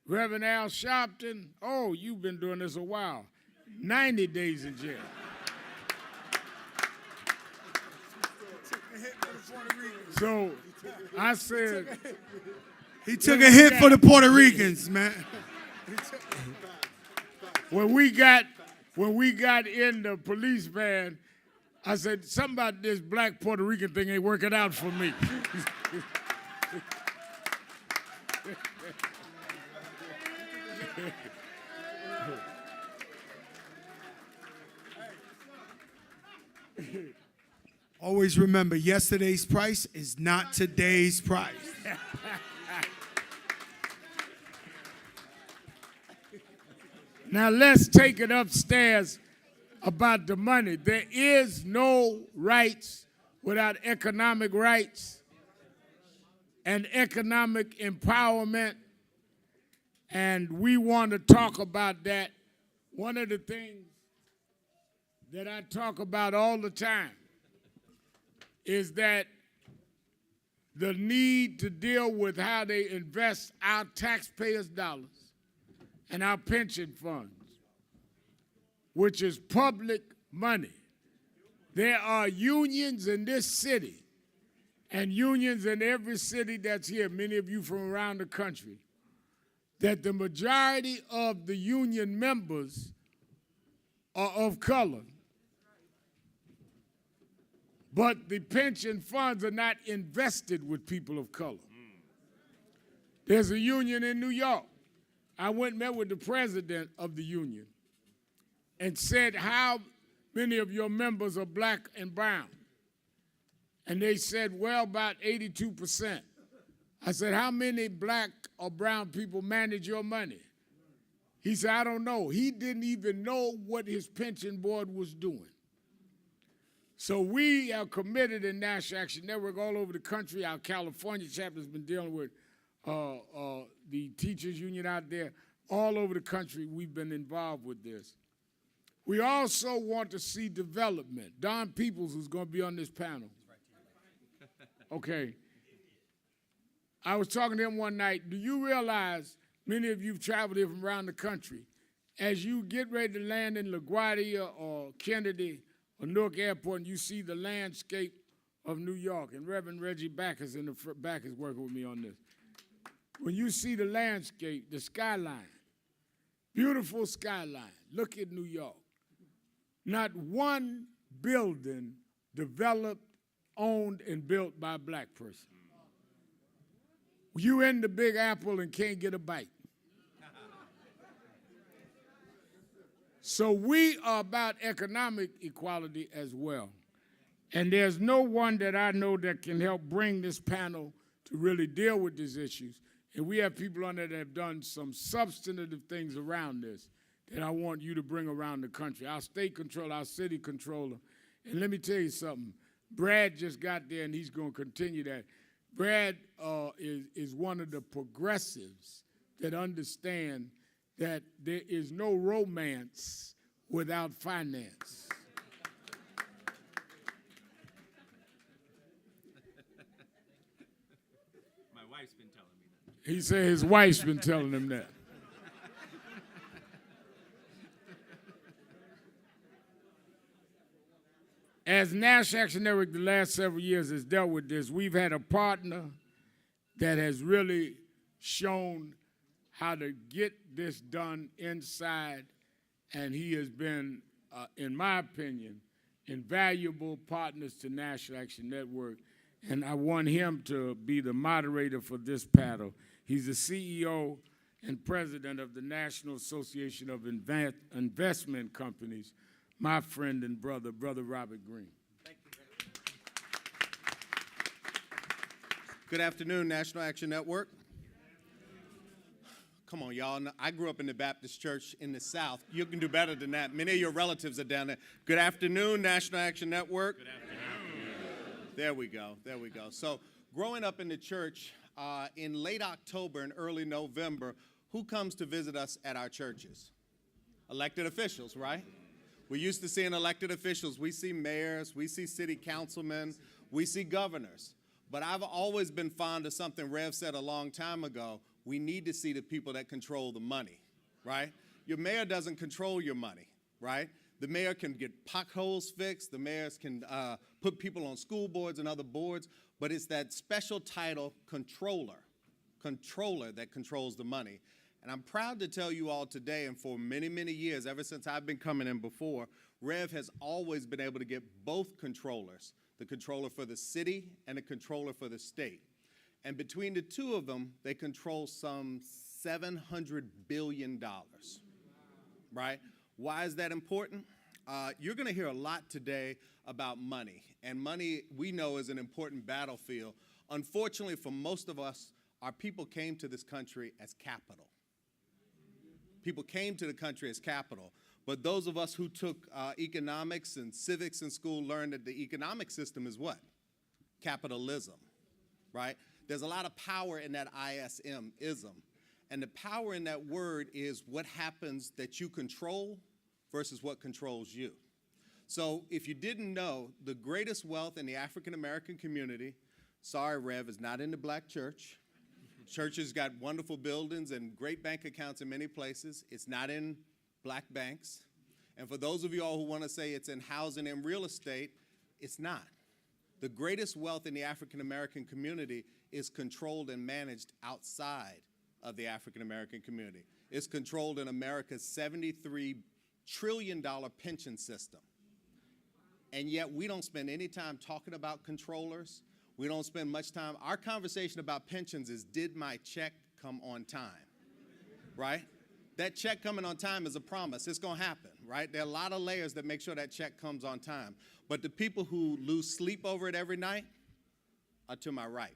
Speaker 2: Reverend Al Sharpton, oh, you've been doing this a while. 90 days in jail. So I said,
Speaker 4: He took a hit for the Puerto Ricans, man.
Speaker 2: when we got in the police van, I said, something about this black Puerto Rican thing ain't working out for me.
Speaker 4: Always remember, yesterday's price is not today's price.
Speaker 2: Now let's take it upstairs about the money. There is no rights without economic rights and economic empowerment, and we want to talk about that. One of the things that I talk about all the time is that the need to deal with how they invest our taxpayers' dollars and our pension funds, which is public money. There are unions in this city and unions in every city that's here, many of you from around the country, that the majority of the union members are of color. But the pension funds are not invested with people of color. There's a union in New York. I went and met with the president of the union and said, how many of your members are black and brown? And they said, well, about 82%. I said, how many black or brown people manage your money? He said, I don't know. He didn't even know what his pension board was doing. So we are committed in National Action Network all over the country. Our California chapter has been dealing with the teachers union out there. All over the country, we've been involved with this. We also want to see development. Don Peoples, who's going to be on this panel. Okay. I was talking to him one night. Do you realize, many of you have traveled here from around the country, as you get ready to land in LaGuardia or Kennedy or Newark Airport and you see the landscape of New York, and Reverend Reggie Backus in the back is working with me on this. When you see the landscape, the skyline, beautiful skyline, look at New York. Not one building developed, owned, and built by a black person. You in the Big Apple and can't get a bite. So we are about economic equality as well. And there's no one that I know that can help bring this panel to really deal with these issues. And we have people on there that have done some substantive things around this that I want you to bring around the country. Our state controller, our city controller. And let me tell you something. Brad just got there, and he's going to continue that. Brad is one of the progressives that understand that there is no romance without finance.
Speaker 5: My wife's been telling me that.
Speaker 2: He said his wife's been telling him that. As National Action Network the last several years has dealt with this, we've had a partner that has really shown how to get this done inside, and he has been, in my opinion, invaluable partners to National Action Network, and I want him to be the moderator for this panel. He's the CEO and president of the National Association of Investment Companies, my friend and brother, Brother Robert Green.
Speaker 6: Good afternoon, National Action Network. Come on, y'all. I grew up in the Baptist church in the South. You can do better than that. Many of your relatives are down there. Good afternoon, National Action Network. Good afternoon. There we go. There we go. So growing up in the church, in late October and early November, who comes to visit us at our churches? Elected officials, right? We're used to seeing elected officials. We see mayors, we see city councilmen, we see governors. But I've always been fond of something Rev said a long time ago. We need to see the people that control the money, right? Your mayor doesn't control your money, right? The mayor can get potholes fixed. The mayors can put people on school boards and other boards. But it's that special title, controller that controls the money. And I'm proud to tell you all today, and for many, many years, ever since I've been coming in before, Rev has always been able to get both controllers, the controller for the city and the controller for the state. And between the two of them, they control some $700 billion, right? Why is that important? You're going to hear a lot today about money. And money, we know, is an important battlefield. Unfortunately, for most of us, our people came to this country as capital. People came to the country as capital. But those of us who took economics and civics in school learned that the economic system is what? Capitalism, right? There's a lot of power in that ism. And the power in that word is what happens that you control versus what controls you. So if you didn't know, the greatest wealth in the African American community, sorry, Rev, is not in the black church. Churches got wonderful buildings and great bank accounts in many places. It's not in black banks. And for those of you all who want to say it's in housing and real estate, it's not. The greatest wealth in the African American community is controlled and managed outside of the African American community. It's controlled in America's $73 trillion pension system. And yet we don't spend any time talking about controllers. We don't spend much time. Our conversation about pensions is, did my check come on time, right? That check coming on time is a promise. It's going to happen, right? There are a lot of layers that make sure that check comes on time. But the people who lose sleep over it every night are to my right,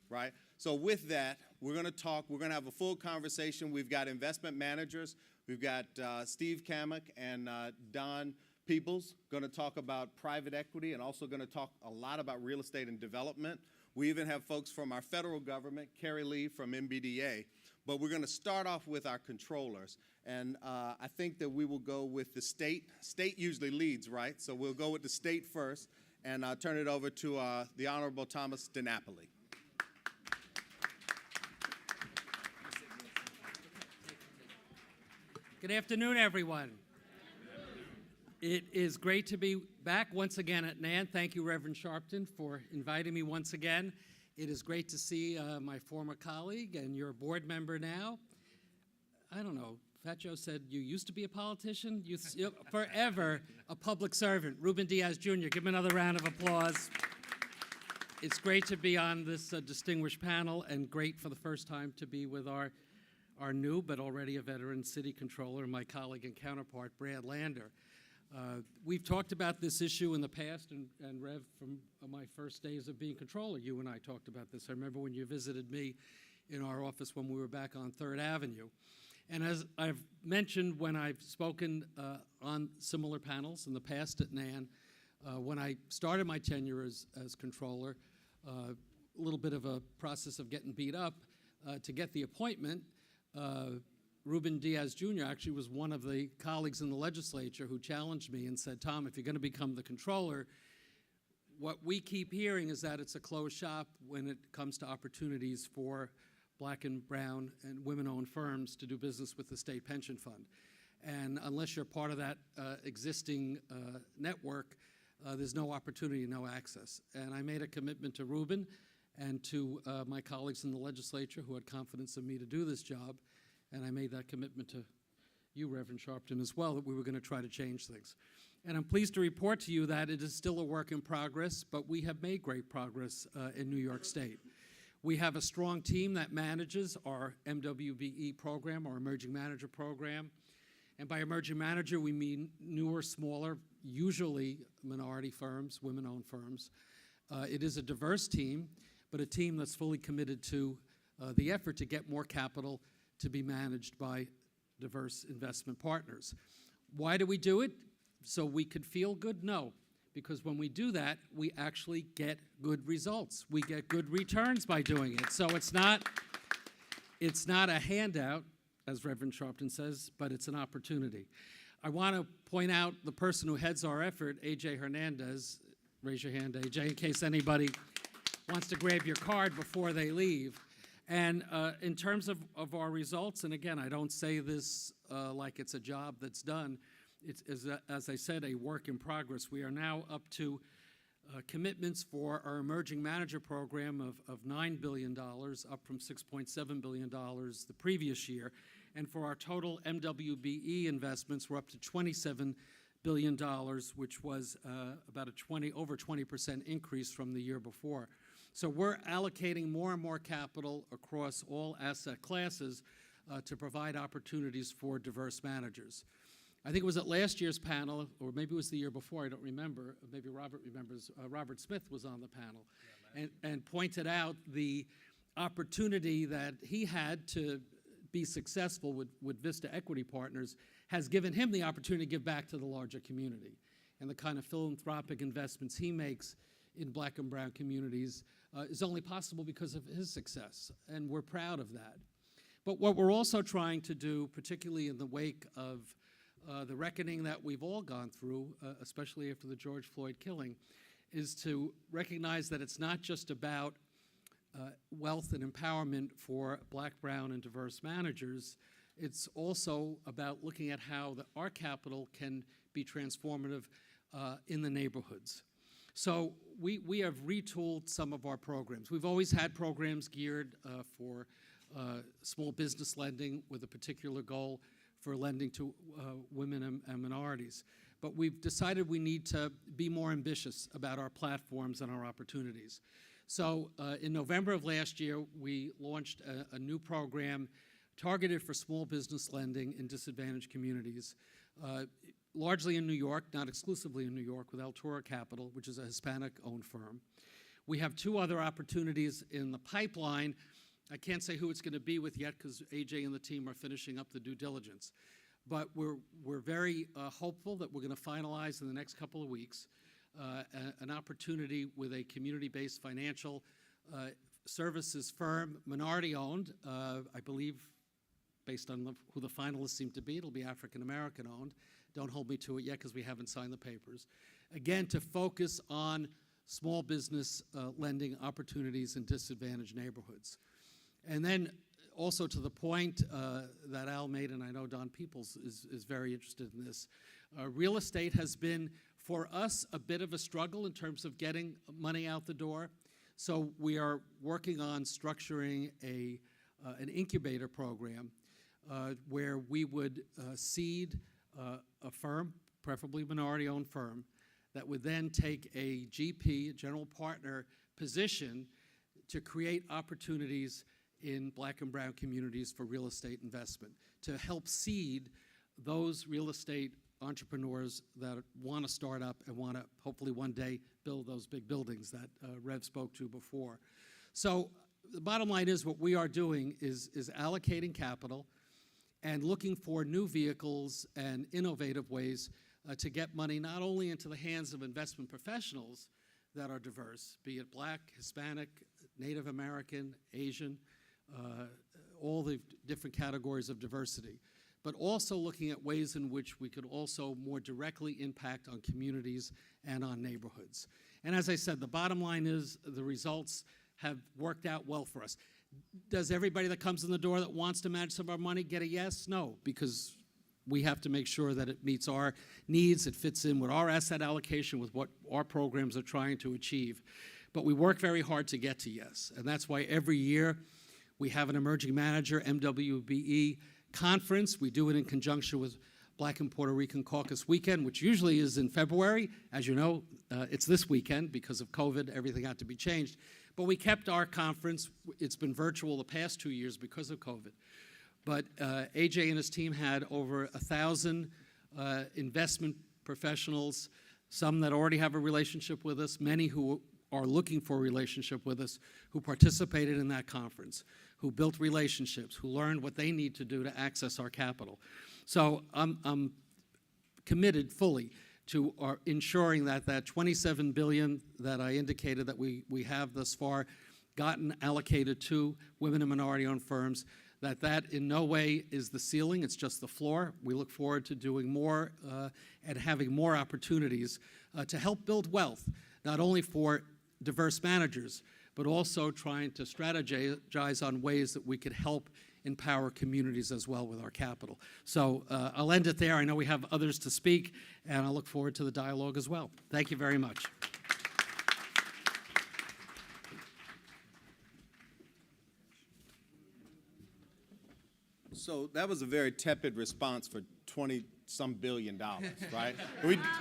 Speaker 6: right? So with that, we're going to talk. We're going to have a full conversation. We've got investment managers. We've got Steve Kamek and Don Peoples going to talk about private equity and also going to talk a lot about real estate and development. We even have folks from our federal government, Carrie Lee from MBDA. But we're going to start off with our controllers. And I think that we will go with the state. State usually leads, right? So we'll go with the state first and turn it over to the Honorable Thomas DiNapoli.
Speaker 7: Good afternoon, everyone. It is great to be back once again at NAN. Thank you, Reverend Sharpton, for inviting me once again. It is great to see my former colleague and your board member now. I don't know, Fat Joe said you used to be a politician? You're forever a public servant. Ruben Diaz Jr., give him another round of applause. It's great to be on this distinguished panel and great for the first time to be with our new but already a veteran city controller, my colleague and counterpart, Brad Lander. We've talked about this issue in the past, and Rev, from my first days of being controller, you and I talked about this. I remember when you visited me in our office when we were back on 3rd Avenue. And as I've mentioned when I've spoken on similar panels in the past at NAN, when I started my tenure as controller, a little bit of a process of getting beat up to get the appointment. Ruben Diaz Jr. actually was one of the colleagues in the legislature who challenged me and said, Tom, if you're going to become the controller, what we keep hearing is that it's a closed shop when it comes to opportunities for black and brown and women-owned firms to do business with the state pension fund. And unless you're part of that existing network, there's no opportunity, no access. And I made a commitment to Ruben and to my colleagues in the legislature who had confidence in me to do this job. And I made that commitment to you, Reverend Sharpton, as well, that we were going to try to change things. And I'm pleased to report to you that it is still a work in progress, but we have made great progress in New York State. We have a strong team that manages our MWBE program, our Emerging Manager program. And by emerging manager, we mean newer, smaller, usually minority firms, women-owned firms. It is a diverse team, but a team that's fully committed to the effort to get more capital to be managed by diverse investment partners. Why do we do it? So we could feel good? No, because when we do that, we actually get good results. We get good returns by doing it. So it's not a handout, as Reverend Sharpton says, but it's an opportunity. I want to point out the person who heads our effort, AJ Hernandez. Raise your hand, AJ, in case anybody wants to grab your card before they leave. And in terms of our results, and again, I don't say this like it's a job that's done. It's, as I said, a work in progress. We are now up to commitments for our Emerging Manager program of $9 billion, up from $6.7 billion the previous year. And for our total MWBE investments, we're up to $27 billion, which was about over 20% increase from the year before. So we're allocating more and more capital across all asset classes to provide opportunities for diverse managers. I think it was at last year's panel, or maybe it was the year before, I don't remember, maybe Robert remembers, Robert Smith was on the panel and pointed out the opportunity that he had to be successful with Vista Equity Partners has given him the opportunity to give back to the larger community. And the kind of philanthropic investments he makes in black and brown communities is only possible because of his success, and we're proud of that. But what we're also trying to do, particularly in the wake of the reckoning that we've all gone through, especially after the George Floyd killing, is to recognize that it's not just about wealth and empowerment for black, brown, and diverse managers. It's also about looking at how our capital can be transformative in the neighborhoods. So we have retooled some of our programs. We've always had programs geared for small business lending with a particular goal for lending to women and minorities. But we've decided we need to be more ambitious about our platforms and our opportunities. So in November of last year, we launched a new program targeted for small business lending in disadvantaged communities, largely in New York, not exclusively in New York, with Altura Capital, which is a Hispanic-owned firm. We have two other opportunities in the pipeline. I can't say who it's going to be with yet because AJ and the team are finishing up the due diligence. But we're very hopeful that we're going to finalize in the next couple of weeks an opportunity with a community-based financial services firm, minority-owned, I believe, based on who the finalists seem to be. It'll be African-American owned. Don't hold me to it yet because we haven't signed the papers. Again, to focus on small business lending opportunities in disadvantaged neighborhoods. And then also to the point that Al made, and I know Don Peoples is very interested in this, real estate has been, for us, a bit of a struggle in terms of getting money out the door. So we are working on structuring an incubator program where we would seed a firm, preferably minority-owned firm, that would then take a GP, a general partner position, to create opportunities in black and brown communities for real estate investment, to help seed those real estate entrepreneurs that want to start up and want to hopefully one day build those big buildings that Rev spoke to before. So the bottom line is what we are doing is allocating capital and looking for new vehicles and innovative ways to get money not only into the hands of investment professionals that are diverse, be it black, Hispanic, Native American, Asian, all the different categories of diversity, but also looking at ways in which we could also more directly impact on communities and on neighborhoods. And as I said, the bottom line is the results have worked out well for us. Does everybody that comes in the door that wants to manage some of our money get a yes? No, because we have to make sure that it meets our needs, it fits in with our asset allocation, with what our programs are trying to achieve. But we work very hard to get to yes, and that's why every year we have an Emerging Manager MWBE conference. We do it in conjunction with Black and Puerto Rican Caucus Weekend, which usually is in February. As you know, it's this weekend because of COVID, everything had to be changed. But we kept our conference. It's been virtual the past 2 years because of COVID. But AJ and his team had over 1,000 investment professionals, some that already have a relationship with us, many who are looking for a relationship with us, who participated in that conference, who built relationships, who learned what they need to do to access our capital. So I'm committed fully to ensuring that that $27 billion that I indicated that we have thus far gotten allocated to women and minority-owned firms, that in no way is the ceiling, it's just the floor. We look forward to doing more and having more opportunities to help build wealth, not only for diverse managers, but also trying to strategize on ways that we could help empower communities as well with our capital. So I'll end it there. I know we have others to speak, and I look forward to the dialogue as well. Thank you very much.
Speaker 6: So that was a very tepid response for 20-some billion dollars, right?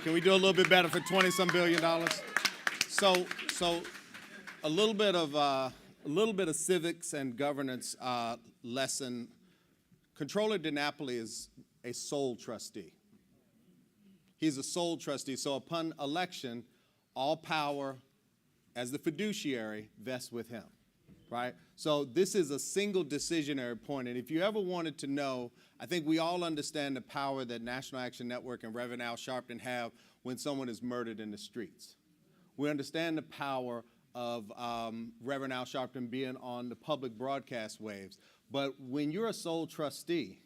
Speaker 6: Can we do a little bit better for 20-some billion dollars? So a little bit of civics and governance lesson. Controller DiNapoli is a sole trustee. He's a sole trustee. So upon election, all power as the fiduciary vests with him, right? So this is a single decisionary point. And if you ever wanted to know, I think we all understand the power that National Action Network and Reverend Al Sharpton have when someone is murdered in the streets. We understand the power of Reverend Al Sharpton being on the public broadcast waves. But when you're a sole trustee,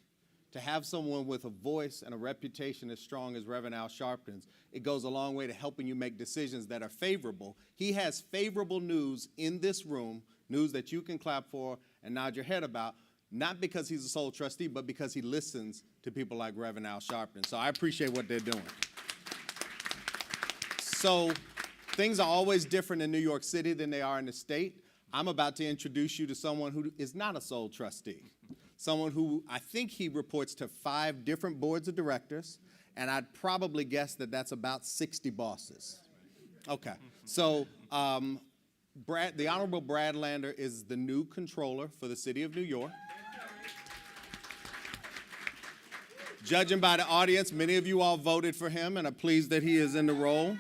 Speaker 6: to have someone with a voice and a reputation as strong as Reverend Al Sharpton's, it goes a long way to helping you make decisions that are favorable. He has favorable news in this room, news that you can clap for and nod your head about, not because he's a sole trustee, but because he listens to people like Reverend Al Sharpton. So I appreciate what they're doing. So things are always different in New York City than they are in the state. I'm about to introduce you to someone who is not a sole trustee, someone who I think he reports to 5 different boards of directors, and I'd probably guess that that's about 60 bosses. Okay, so the Honorable Brad Lander is the new controller for the city of New York. Judging by the audience, many of you all voted for him and are pleased that he is in the role.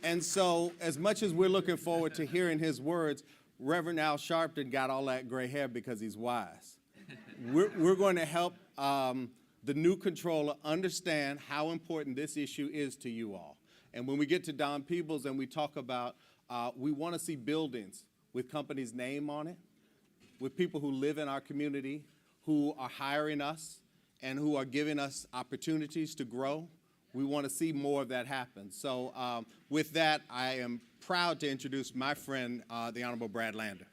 Speaker 6: And so, as much as we're looking forward to hearing his words, Reverend Al Sharpton got all that gray hair because he's wise. We're going to help the new controller understand how important this issue is to you all. And when we get to Don Peebles and we talk about, we want to see buildings with companies' name on it, with people who live in our community, who are hiring us, and who are giving us opportunities to grow. We want to see more of that happen. So with that, I am proud to introduce my friend, the Honorable Brad Lander.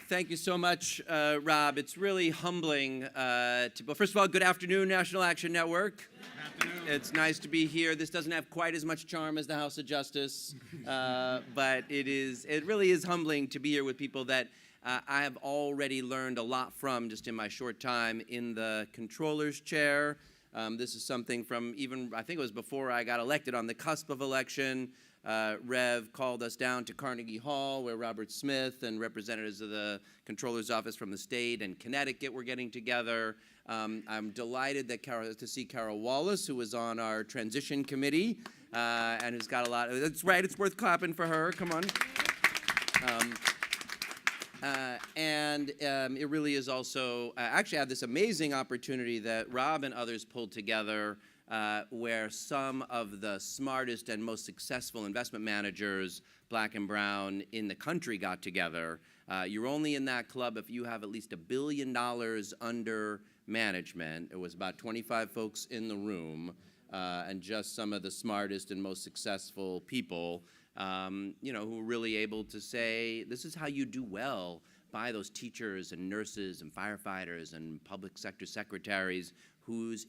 Speaker 8: Thank you so much, Rob. It's really humbling well, first of all, good afternoon, National Action Network. Good afternoon. It's nice to be here. This doesn't have quite as much charm as the House of Justice, but it really is humbling to be here with people that I have already learned a lot from just in my short time in the controller's chair. This is something from even, I think it was before I got elected, on the cusp of election. Rev called us down to Carnegie Hall, where Robert Smith and representatives of the Controller's Office from the state and Connecticut were getting together. I'm delighted to see Carol Wallace, who was on our transition committee, and who's got a lot. That's right, it's worth clapping for her. Come on. It really is also, actually I had this amazing opportunity that Rob and others pulled together where some of the smartest and most successful investment managers, black and brown, in the country got together. You're only in that club if you have at least $1 billion under management. It was about 25 folks in the room, and just some of the smartest and most successful people who were really able to say, this is how you do well by those teachers and nurses and firefighters and public sector secretaries whose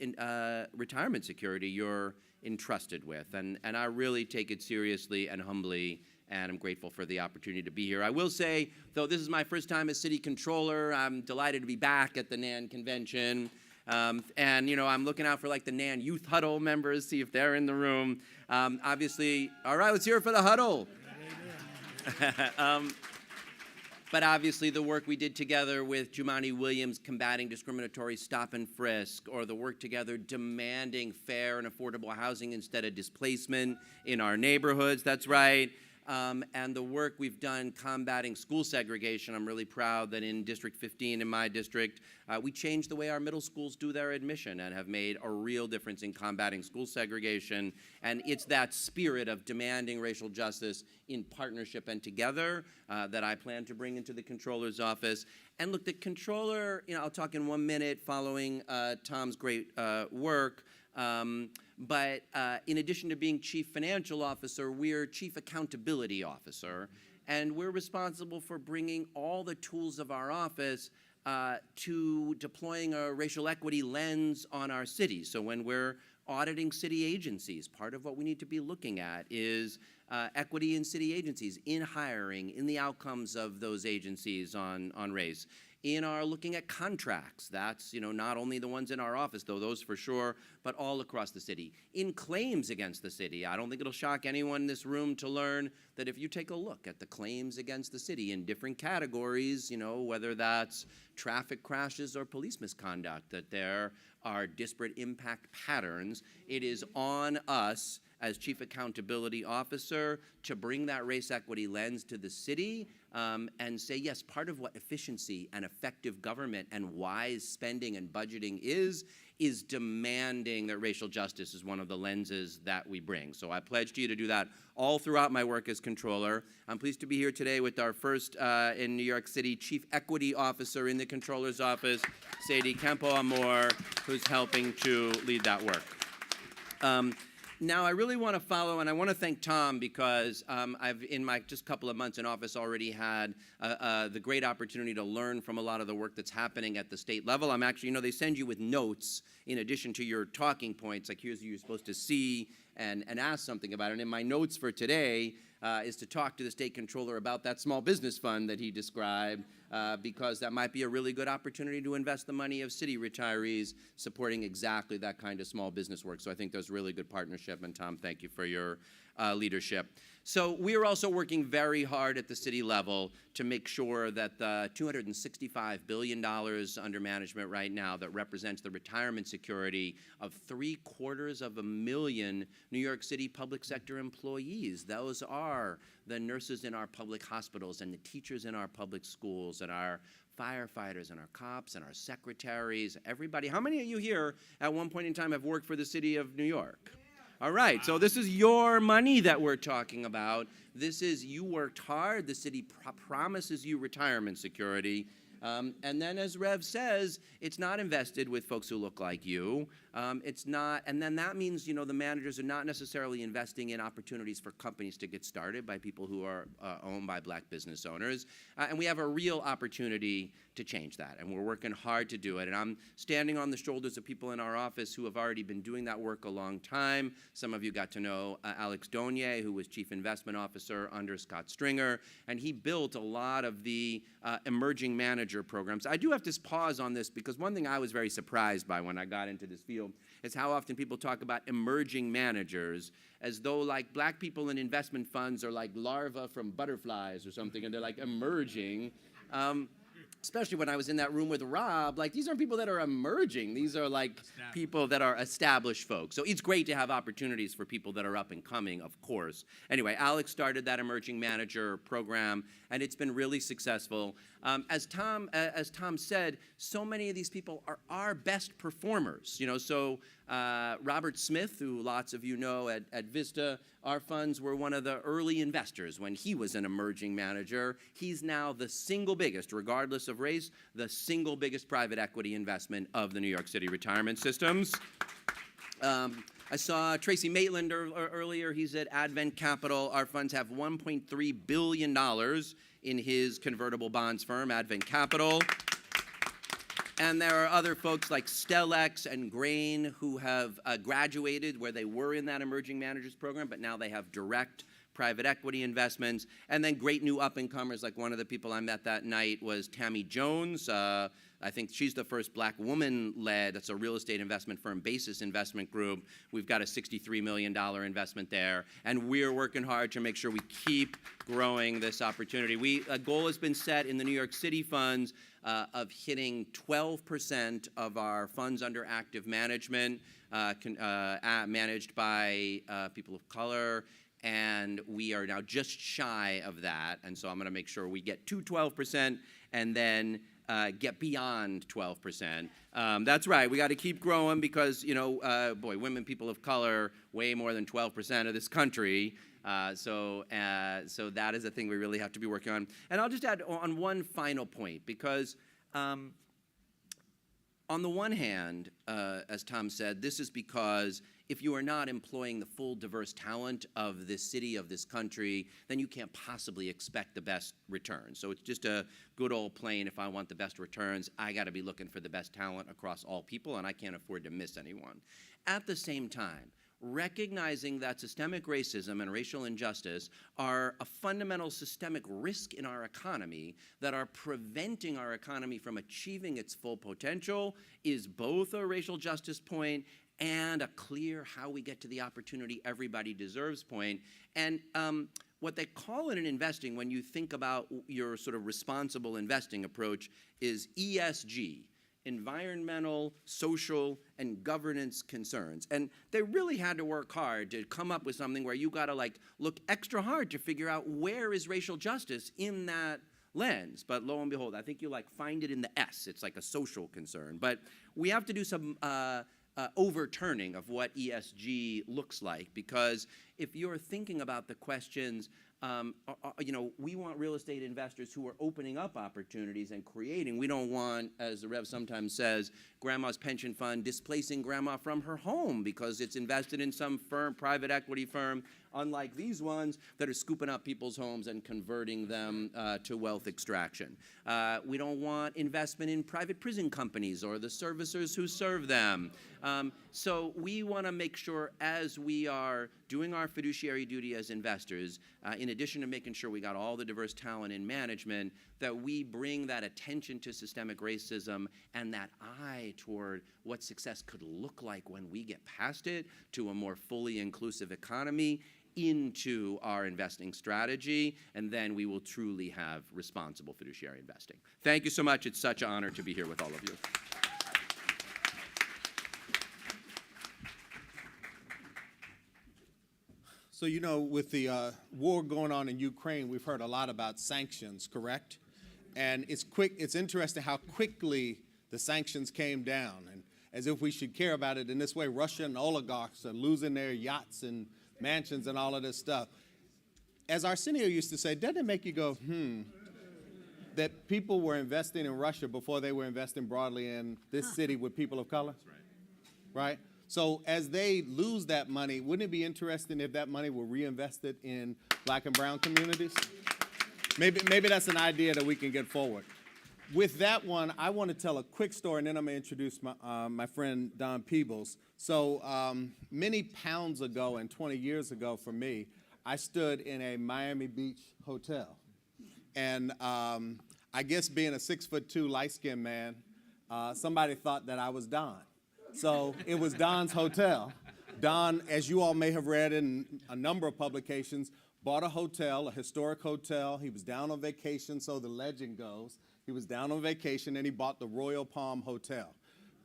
Speaker 8: retirement security you're entrusted with. And I really take it seriously and humbly, and I'm grateful for the opportunity to be here. I will say, though this is my first time as city controller, I'm delighted to be back at the NAN convention. And, you know, I'm looking out for like the NAN Youth Huddle members, see if they're in the room. Obviously, all right, let's hear it for the huddle. But obviously the work we did together with Jumaane Williams combating discriminatory stop and frisk, or the work together demanding fair and affordable housing instead of displacement in our neighborhoods, that's right. And the work we've done combating school segregation. I'm really proud that in District 15, in my district, we changed the way our middle schools do their admission and have made a real difference in combating school segregation. And it's that spirit of demanding racial justice in partnership and together that I plan to bring into the Comptroller's office. And look, the Comptroller, you know, I'll talk in 1 minute following Tom's great work. But in addition to being Chief Financial Officer, we're Chief Accountability Officer, and we're responsible for bringing all the tools of our office to deploying a racial equity lens on our city. So when we're auditing city agencies, part of what we need to be looking at is equity in city agencies, in hiring, in the outcomes of those agencies on race. In our looking at contracts, that's, you know, not only the ones in our office, though those for sure, but all across the city. In claims against the city, I don't think it'll shock anyone in this room to learn that if you take a look at the claims against the city in different categories, you know, whether that's traffic crashes or police misconduct, that there are disparate impact patterns. It is on us as Chief Accountability Officer to bring that race equity lens to the city and say, yes, part of what efficiency and effective government and wise spending and budgeting is demanding that racial justice is one of the lenses that we bring. So I pledge to you to do that all throughout my work as Comptroller. I'm pleased to be here today with our first in New York City Chief Equity Officer in the Comptroller's office, Sadie Campo-Amor, who's helping to lead that work. Now, I really want to follow, and I want to thank Tom because I've, in my just couple of months in office, already had the great opportunity to learn from a lot of the work that's happening at the state level. I'm actually, you know, they send you with notes in addition to your talking points, like here's what you're supposed to see and ask something about it. And in my notes for today is to talk to the state controller about that small business fund that he described, because that might be a really good opportunity to invest the money of city retirees supporting exactly that kind of small business work. So I think there's really good partnership, and Tom, thank you for your leadership. So we are also working very hard at the city level to make sure that the $265 billion under management right now that represents the retirement security of 750,000 New York City public sector employees. Those are the nurses in our public hospitals and the teachers in our public schools and our firefighters and our cops and our secretaries, everybody. How many of you here at one point in time have worked for the city of New York? All right, so this is your money that we're talking about. This is, you worked hard, the city promises you retirement security. And then as Rev says, it's not invested with folks who look like you. It's not, and then that means, you know, the managers are not necessarily investing in opportunities for companies to get started by people who are owned by black business owners. And we have a real opportunity to change that, and we're working hard to do it. And I'm standing on the shoulders of people in our office who have already been doing that work a long time. Some of you got to know Alex Donier, who was Chief Investment Officer under Scott Stringer, and he built a lot of the emerging manager programs. I do have to pause on this because one thing I was very surprised by when I got into this field is how often people talk about emerging managers as though like black people in investment funds are like larvae from butterflies or something, and they're like emerging. Especially when I was in that room with Rob, like these aren't people that are emerging. These are like people that are established folks. So it's great to have opportunities for people that are up and coming, of course. Anyway, Alex started that emerging manager program, and it's been really successful. As Tom said, so many of these people are our best performers. You know, so Robert Smith, who lots of you know at Vista, our funds were one of the early investors when he was an emerging manager. He's now the single biggest, regardless of race, the single biggest private equity investment of the New York City retirement systems. I saw Tracy Maitland earlier. He's at Advent Capital. Our funds have $1.3 billion in his convertible bonds firm, Advent Capital. And there are other folks like Stellex and Grain who have graduated where they were in that emerging managers program, but now they have direct private equity investments, and then great new up-and-comers, like one of the people I met that night was Tammy Jones. I think she's the first black woman-led, that's a real estate investment firm, Basis Investment Group. We've got a $63 million investment there, and we're working hard to make sure we keep growing this opportunity. A goal has been set in the New York City funds of hitting 12% of our funds under active management, managed by people of color, and we are now just shy of that, and so I'm going to make sure we get to 12% and then get beyond 12%. That's right. We got to keep growing because, boy, women, people of color, way more than 12% of this country. So that is a thing we really have to be working on. And I'll just add on one final point, because on the one hand, as Tom said, this is because if you are not employing the full diverse talent of this city, of this country, then you can't possibly expect the best returns. So it's just a good old plain, if I want the best returns, I got to be looking for the best talent across all people, and I can't afford to miss anyone. At the same time, recognizing that systemic racism and racial injustice are a fundamental systemic risk in our economy that are preventing our economy from achieving its full potential is both a racial justice point and a clear how we get to the opportunity everybody deserves point. And what they call it in investing, when you think about your sort of responsible investing approach, is ESG. Environmental, social, and governance concerns. And they really had to work hard to come up with something where you got to look extra hard to figure out where is racial justice in that lens. But lo and behold, I think you find it in the S. It's like a social concern. But we have to do some overturning of what ESG looks like, because if you're thinking about the questions, we want real estate investors who are opening up opportunities and creating. We don't want, as the Rev sometimes says, grandma's pension fund displacing grandma from her home because it's invested in some firm, private equity firm, unlike these ones that are scooping up people's homes and converting them to wealth extraction. We don't want investment in private prison companies or the servicers who serve them. So we want to make sure, as we are doing our fiduciary duty as investors, in addition to making sure we got all the diverse talent in management, that we bring that attention to systemic racism and that eye toward what success could look like when we get past it to a more fully inclusive economy into our investing strategy, and then we will truly have responsible fiduciary investing. Thank you so much. It's such an honor to be here with all of you.
Speaker 6: So, with the war going on in Ukraine, we've heard a lot about sanctions, correct? And it's interesting how quickly the sanctions came down, and as if we should care about it in this way. Russian oligarchs are losing their yachts and mansions and all of this stuff. As Arsenio used to say, doesn't it make you go, that people were investing in Russia before they were investing broadly in this city with people of color? That's right. Right? So as they lose that money, wouldn't it be interesting if that money were reinvested in black and brown communities? Maybe that's an idea that we can get forward. With that one, I want to tell a quick story, and then I'm going to introduce my friend Don Peebles. So many pounds ago and 20 years ago for me, I stood in a Miami Beach hotel. And I guess being a 6'2" light-skinned man, somebody thought that I was Don. So it was Don's hotel. Don, as you all may have read in a number of publications, bought a hotel, a historic hotel. He was down on vacation, so the legend goes. He was down on vacation, and he bought the Royal Palm Hotel.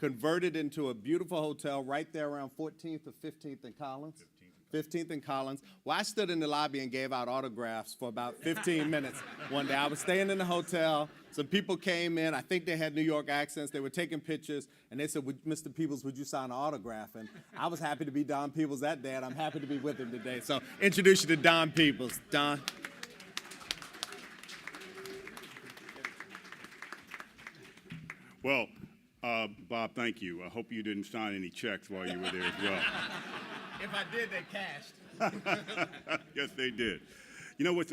Speaker 6: Converted into a beautiful hotel right there around 14th or 15th and Collins. 15th and Collins. Well, I stood in the lobby and gave out autographs for about 15 minutes one day. I was staying in the hotel. Some people came in. I think they had New York accents. They were taking pictures, and they said, Mr. Peebles, would you sign an autograph? And I was happy to be Don Peebles that day, and I'm happy to be with him today. So introduce you to Don Peebles. Don.
Speaker 9: Well, Bob, thank you. I hope you didn't sign any checks while you were there as well.
Speaker 6: If I did, they cashed.
Speaker 9: Yes, they did. What's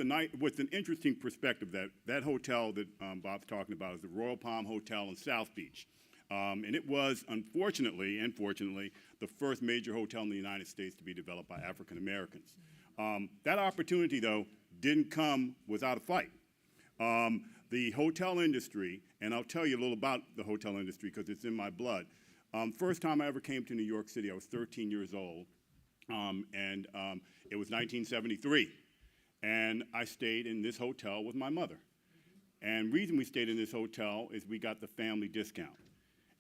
Speaker 9: an interesting perspective, that hotel that Bob's talking about is the Royal Palm Hotel in South Beach. And it was, unfortunately and fortunately, the first major hotel in the United States to be developed by African Americans. That opportunity, though, didn't come without a fight. The hotel industry, and I'll tell you a little about the hotel industry because it's in my blood. First time I ever came to New York City, I was 13 years old, and it was 1973. And I stayed in this hotel with my mother. And the reason we stayed in this hotel is we got the family discount.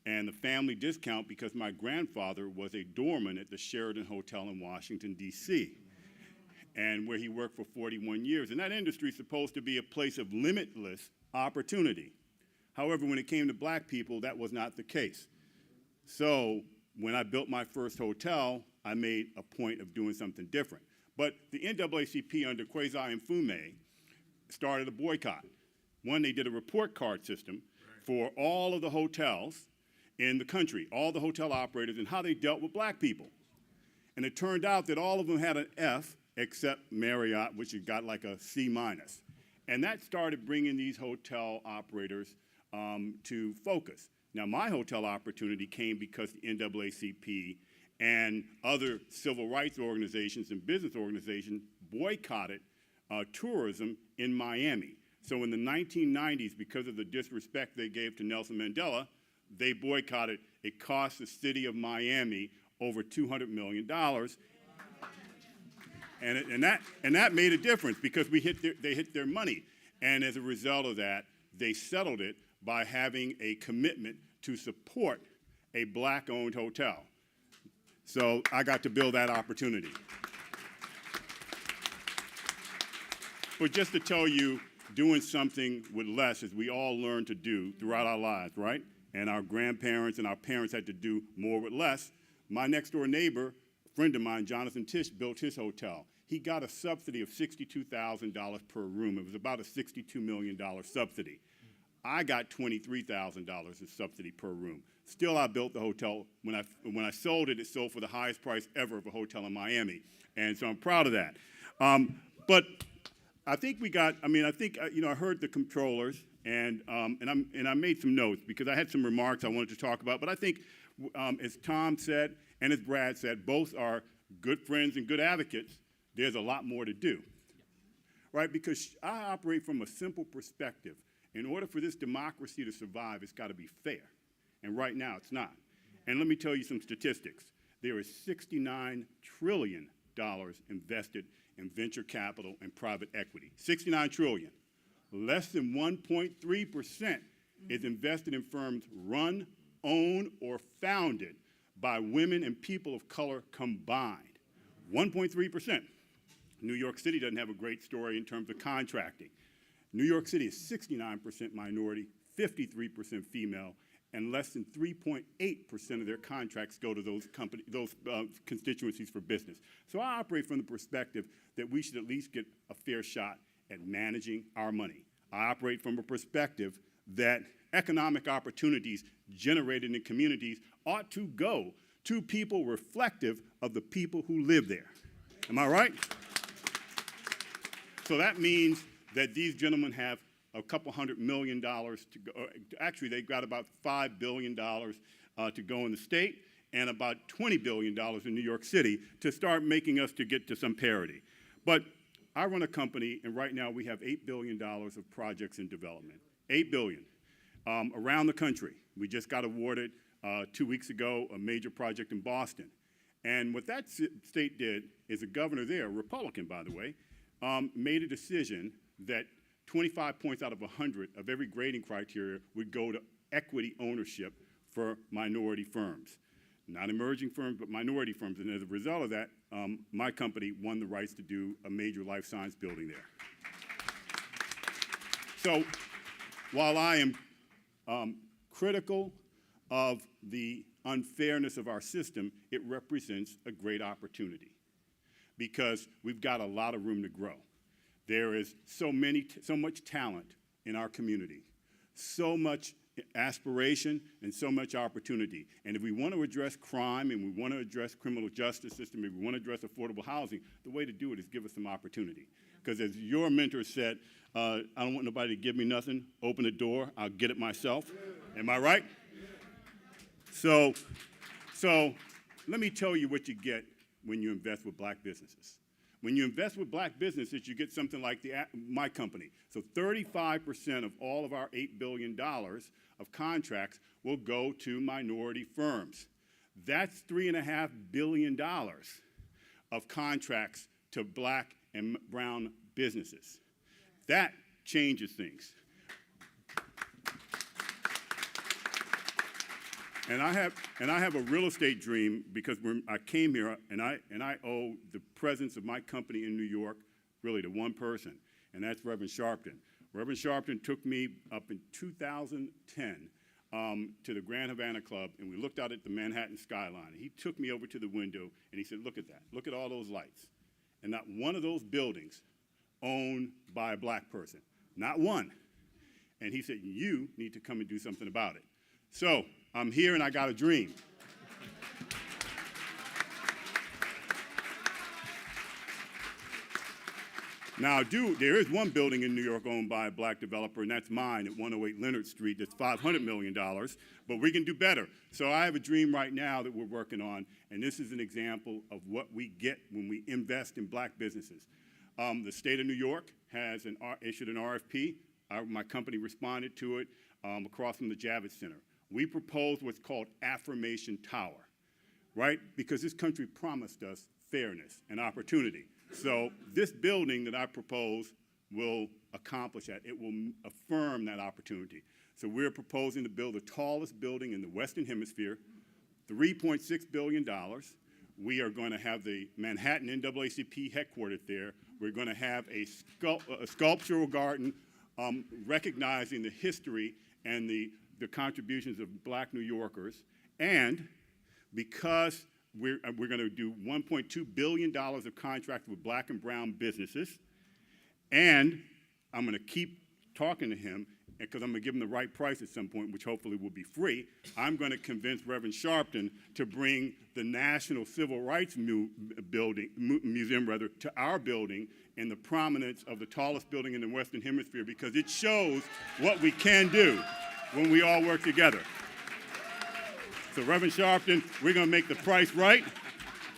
Speaker 9: And the family discount because my grandfather was a doorman at the Sheraton Hotel in Washington, D.C., and where he worked for 41 years. And that industry is supposed to be a place of limitless opportunity. However, when it came to black people, that was not the case. So when I built my first hotel, I made a point of doing something different. But the NAACP under Kwesi Mfume started a boycott. One, they did a report card system for all of the hotels in the country, all the hotel operators, and how they dealt with black people. And it turned out that all of them had an F, except Marriott, which had got like a C minus. And that started bringing these hotel operators to focus. Now, my hotel opportunity came because the NAACP and other civil rights organizations and business organizations boycotted tourism in Miami. So in the 1990s, because of the disrespect they gave to Nelson Mandela, they boycotted. It cost the city of Miami over $200 million. And that made a difference because they hit their money. And as a result of that, they settled it by having a commitment to support a black-owned hotel. So I got to build that opportunity. But just to tell you, doing something with less, as we all learn to do throughout our lives, right? And our grandparents and our parents had to do more with less. My next-door neighbor, a friend of mine, Jonathan Tisch, built his hotel. He got a subsidy of $62,000 per room. It was about a $62 million subsidy. I got $23,000 of subsidy per room. Still, I built the hotel. When I sold it, it sold for the highest price ever of a hotel in Miami. And so I'm proud of that. But I think I heard the controllers, and I made some notes because I had some remarks I wanted to talk about. But I think, as Tom said and as Brad said, both are good friends and good advocates. There's a lot more to do, right? Because I operate from a simple perspective. In order for this democracy to survive, it's got to be fair. And right now, it's not. And let me tell you some statistics. There is $69 trillion invested in venture capital and private equity. $69 trillion. Less than 1.3% is invested in firms run, owned, or founded by women and people of color combined. 1.3%. New York City doesn't have a great story in terms of contracting. New York City is 69% minority, 53% female, and less than 3.8% of their contracts go to those constituencies for business. So I operate from the perspective that we should at least get a fair shot at managing our money. I operate from a perspective that economic opportunities generated in communities ought to go to people reflective of the people who live there. Am I right? So that means that these gentlemen have a couple $100 million to go. Actually, they've got about $5 billion to go in the state and about $20 billion in New York City to start making us to get to some parity. But I run a company, and right now we have $8 billion of projects in development. $8 billion around the country. We just got awarded 2 weeks ago a major project in Boston. And what that state did is the governor there, a Republican, by the way, made a decision that 25 points out of 100 of every grading criteria would go to equity ownership for minority firms. Not emerging firms, but minority firms. And as a result of that, my company won the rights to do a major life science building there. So while I am critical of the unfairness of our system, it represents a great opportunity because we've got a lot of room to grow. There is so much talent in our community, so much aspiration and so much opportunity. And if we want to address crime and we want to address criminal justice system, if we want to address affordable housing, the way to do it is give us some opportunity. Because as your mentor said, I don't want nobody to give me nothing, open the door, I'll get it myself. Am I right? So let me tell you what you get when you invest with black businesses. When you invest with black businesses, you get something like my company. So 35% of all of our $8 billion of contracts will go to minority firms. That's $3.5 billion of contracts to black and brown businesses. That changes things. And I have a real estate dream because I came here and I owe the presence of my company in New York really to one person, and that's Reverend Sharpton. Reverend Sharpton took me up in 2010 to the Grand Havana Club, and we looked out at the Manhattan skyline. And he took me over to the window and he said, "Look at that. Look at all those lights." And not one of those buildings owned by a black person. Not one. And he said, "You need to come and do something about it." So I'm here and I got a dream. Now, there is one building in New York owned by a black developer, and that's mine at 108 Leonard Street. That's $500 million, but we can do better. So I have a dream right now that we're working on, and this is an example of what we get when we invest in black businesses. The state of New York has issued an RFP. My company responded to it across from the Javits Center. We proposed what's called Affirmation Tower, right? Because this country promised us fairness and opportunity. So this building that I propose will accomplish that. It will affirm that opportunity. So we're proposing to build the tallest building in the Western Hemisphere, $3.6 billion. We are going to have the Manhattan NAACP headquartered there. We're going to have a sculptural garden recognizing the history and the contributions of black New Yorkers. And because we're going to do $1.2 billion of contracts with black and brown businesses, and I'm going to keep talking to him because I'm going to give him the right price at some point, which hopefully will be free. I'm going to convince Reverend Sharpton to bring the National Civil Rights Museum to our building in the prominence of the tallest building in the Western Hemisphere, because it shows what we can do when we all work together. So Reverend Sharpton, we're going to make the price right,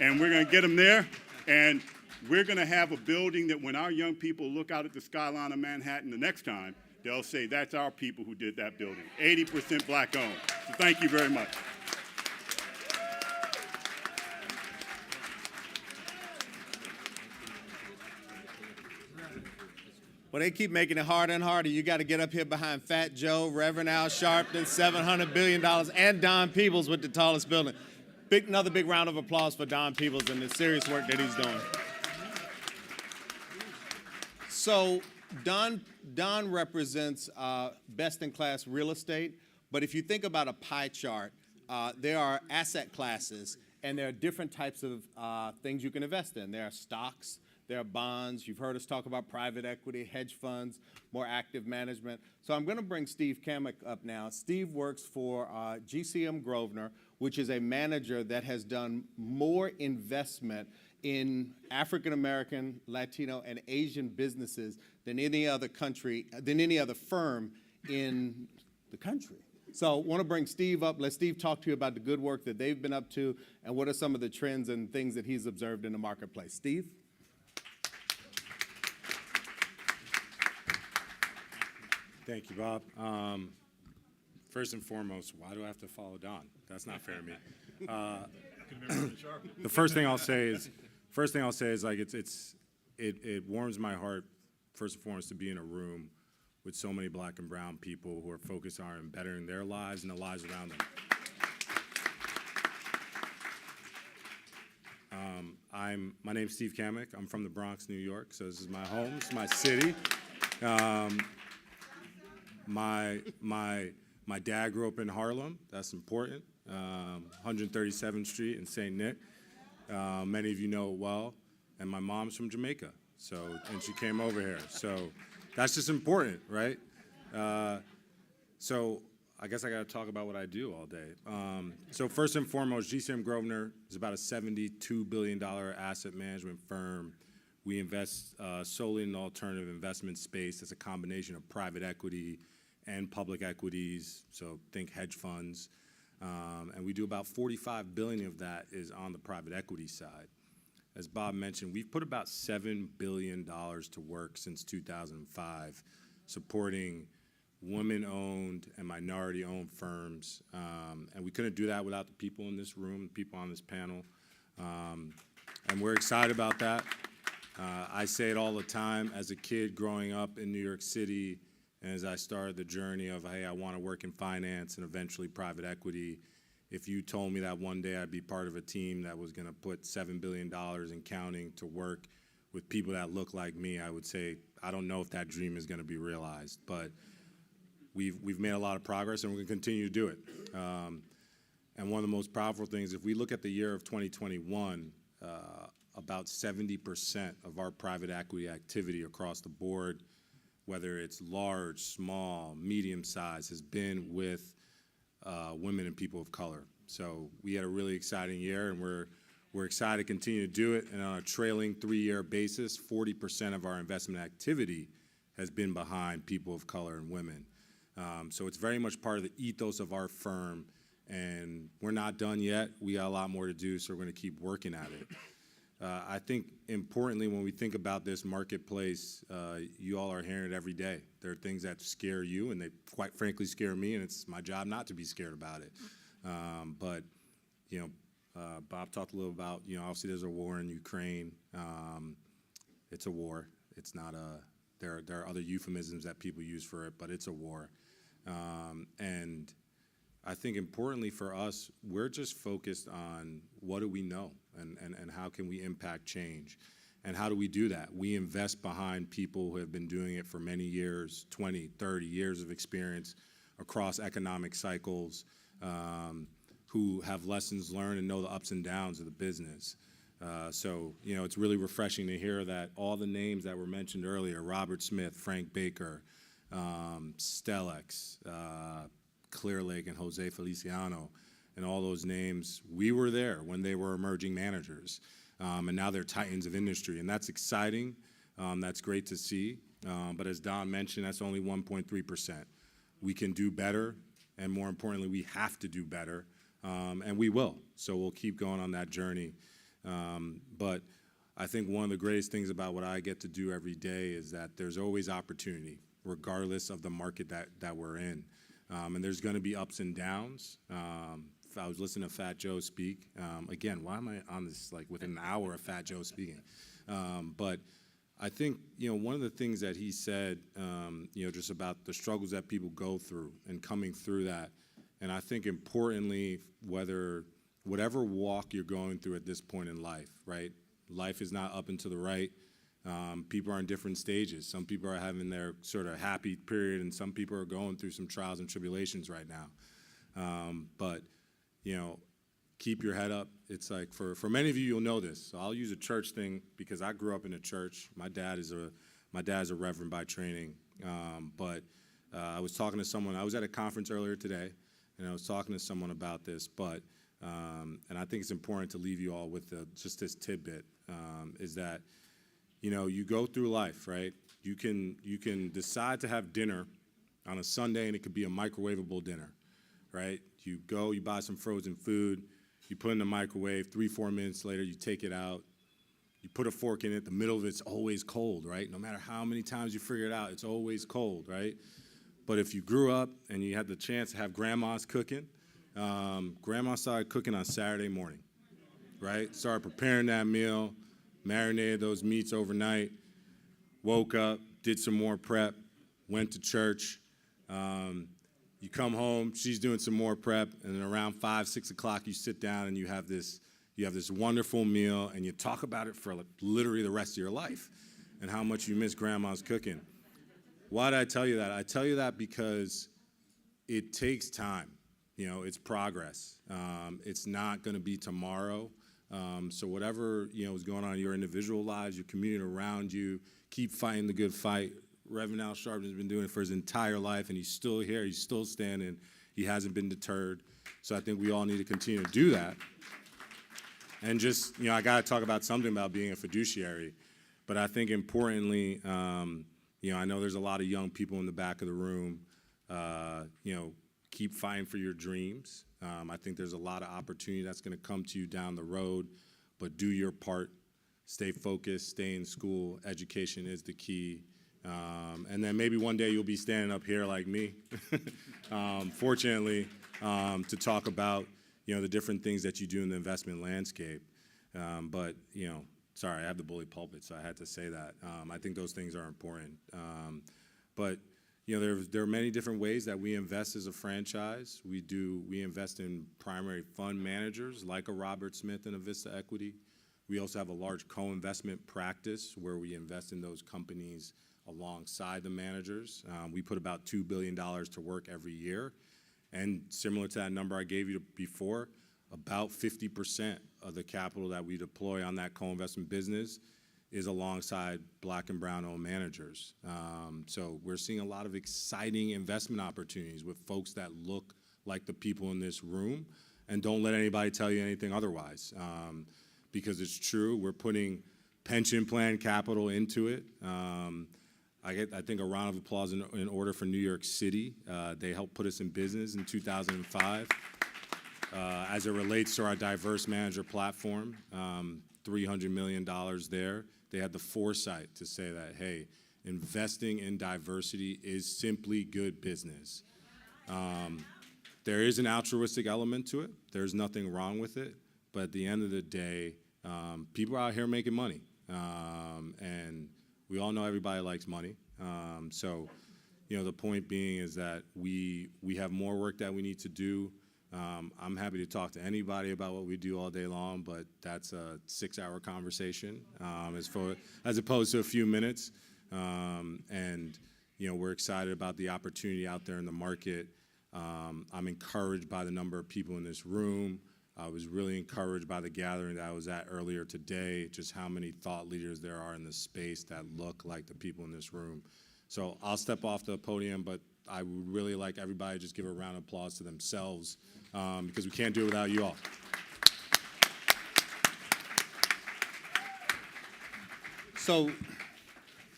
Speaker 9: and we're going to get them there, and we're going to have a building that when our young people look out at the skyline of Manhattan the next time, they'll say, "That's our people who did that building." 80% black owned. So thank you very much.
Speaker 6: Well, they keep making it harder and harder. You got to get up here behind Fat Joe, Reverend Al Sharpton, $700 billion, and Don Peebles with the tallest building. Another big round of applause for Don Peebles and the serious work that he's doing. So Don represents best-in-class real estate, but if you think about a pie chart, there are asset classes, and there are different types of things you can invest in. There are stocks. There are bonds. You've heard us talk about private equity, hedge funds, more active management. So I'm going to bring Steve Kamick up now. Steve works for GCM Grosvenor, which is a manager that has done more investment in African American, Latino, and Asian businesses than any other firm in the country. So I want to bring Steve up. Let Steve talk to you about the good work that they've been up to and what are some of the trends and things that he's observed in the marketplace. Steve?
Speaker 10: Thank you, Bob. First and foremost, why do I have to follow Don? That's not fair to me. The first thing I'll say is like it warms my heart, first and foremost, to be in a room with so many black and brown people who are focused on bettering their lives and the lives around them. My name's Steve Kamick. I'm from the Bronx, New York, so this is my home, this is my city. My dad grew up in Harlem. That's important. 137th Street in St. Nick. Many of you know it well. And my mom's from Jamaica, and she came over here. So that's just important, right? So I guess I got to talk about what I do all day. So first and foremost, GCM Grosvenor is about a $72 billion asset management firm. We invest solely in the alternative investment space. That's a combination of private equity and public equities, so think hedge funds. And we do about $45 billion of that is on the private equity side. as Bob mentioned, we've put about $7 billion to work since 2005, supporting women-owned and minority-owned firms. And we couldn't do that without the people in this room, the people on this panel. And we're excited about that. I say it all the time. As a kid growing up in New York City, and as I started the journey of, hey, I want to work in finance and eventually private equity, if you told me that one day I'd be part of a team that was going to put $7 billion and counting to work with people that look like me, I would say, I don't know if that dream is going to be realized. But we've made a lot of progress, and we're going to continue to do it. And one of the most powerful things, if we look at the year of 2021, about 70% of our private equity activity across the board, whether it's large, small, medium size, has been with women and people of color. So we had a really exciting year, and we're excited to continue to do it. And on a trailing 3-year basis, 40% of our investment activity has been behind people of color and women. So it's very much part of the ethos of our firm, and we're not done yet. We got a lot more to do, so we're going to keep working at it. I think importantly, when we think about this marketplace, you all are hearing it every day. There are things that scare you, and they quite frankly scare me, and it's my job not to be scared about it. But, you know, Bob talked a little about, you know, obviously there's a war in Ukraine. It's a war. It's not a, there are other euphemisms that people use for it, but it's a war. And I think importantly for us, we're just focused on what do we know and how can we impact change. And how do we do that? We invest behind people who have been doing it for many years, 20, 30 years of experience across economic cycles, who have lessons learned and know the ups and downs of the business. So, you know, it's really refreshing to hear that all the names that were mentioned earlier, Robert Smith, Frank Baker, Stellex, Clearlake and Jose Feliciano, and all those names, we were there when they were emerging managers. And now they're titans of industry, and that's exciting. That's great to see. But as Don mentioned, that's only 1.3%. We can do better, and more importantly, we have to do better, and we will. So we'll keep going on that journey. But I think one of the greatest things about what I get to do every day is that there's always opportunity, regardless of the market that we're in. And there's going to be ups and downs. I was listening to Fat Joe speak. Again, why am I on this, like, within an hour of Fat Joe speaking? But I think, you know, one of the things that he said, you know, just about the struggles that people go through and coming through that. And I think importantly, whatever walk you're going through at this point in life, right? Life is not up and to the right. People are in different stages. Some people are having their sort of happy period, and some people are going through some trials and tribulations right now. But, you know, keep your head up. It's like, for many of you, you'll know this. So I'll use a church thing because I grew up in a church. My dad is a reverend by training. But I was talking to someone. I was at a conference earlier today, and I was talking to someone about this. But and I think it's important to leave you all with just this tidbit, is that, you know, you go through life, right? You can decide to have dinner on a Sunday, and it could be a microwavable dinner, right? You go, you buy some frozen food, you put it in the microwave, 3-4 minutes later, you take it out, you put a fork in it, the middle of it's always cold, right? No matter how many times you figure it out, it's always cold, right? But if you grew up and you had the chance to have grandma's cooking, grandma started cooking on Saturday morning, right? Started preparing that meal, marinated those meats overnight, woke up, did some more prep, went to church. You come home, she's doing some more prep, and then around 5, 6 o'clock, you sit down and you have this wonderful meal, and you talk about it for literally the rest of your life and how much you miss grandma's cooking. Why did I tell you that? I tell you that because it takes time. You know, it's progress. It's not going to be tomorrow. So whatever, you know, is going on in your individual lives, your community around you, keep fighting the good fight. Reverend Al Sharpton has been doing it for his entire life, and he's still here. He's still standing. He hasn't been deterred. So I think we all need to continue to do that. And just, you know, I got to talk about something about being a fiduciary. But I think importantly, you know, I know there's a lot of young people in the back of the room. You know, keep fighting for your dreams. I think there's a lot of opportunity that's going to come to you down the road, but do your part. stay focused, stay in school. Education is the key. And then maybe one day you'll be standing up here like me, fortunately, to talk about, the different things that you do in the investment landscape. But, sorry, I have the bully pulpit, so I had to say that. I think those things are important. But, there are many different ways that we invest as a franchise. We invest in primary fund managers like a Robert Smith and a Vista Equity. We also have a large co-investment practice where we invest in those companies alongside the managers. We put about $2 billion to work every year. And similar to that number I gave you before, about 50% of the capital that we deploy on that co-investment business is alongside Black and brown-owned managers. So we're seeing a lot of exciting investment opportunities with folks that look like the people in this room, and don't let anybody tell you anything otherwise. Because it's true, we're putting pension plan capital into it. I think a round of applause in order for New York City. They helped put us in business in 2005. As it relates to our diverse manager platform, $300 million there. They had the foresight to say that, hey, investing in diversity is simply good business. There is an altruistic element to it. There's nothing wrong with it. But at the end of the day, people are out here making money. And we all know everybody likes money. So, the point being is that we have more work that we need to do. I'm happy to talk to anybody about what we do all day long, but that's a 6-hour conversation as opposed to a few minutes. And we're excited about the opportunity out there in the market. I'm encouraged by the number of people in this room. I was really encouraged by the gathering that I was at earlier today, just how many thought leaders there are in the space that look like the people in this room. So I'll step off the podium, but I would really like everybody to just give a round of applause to themselves, because we can't do it without you all.
Speaker 6: So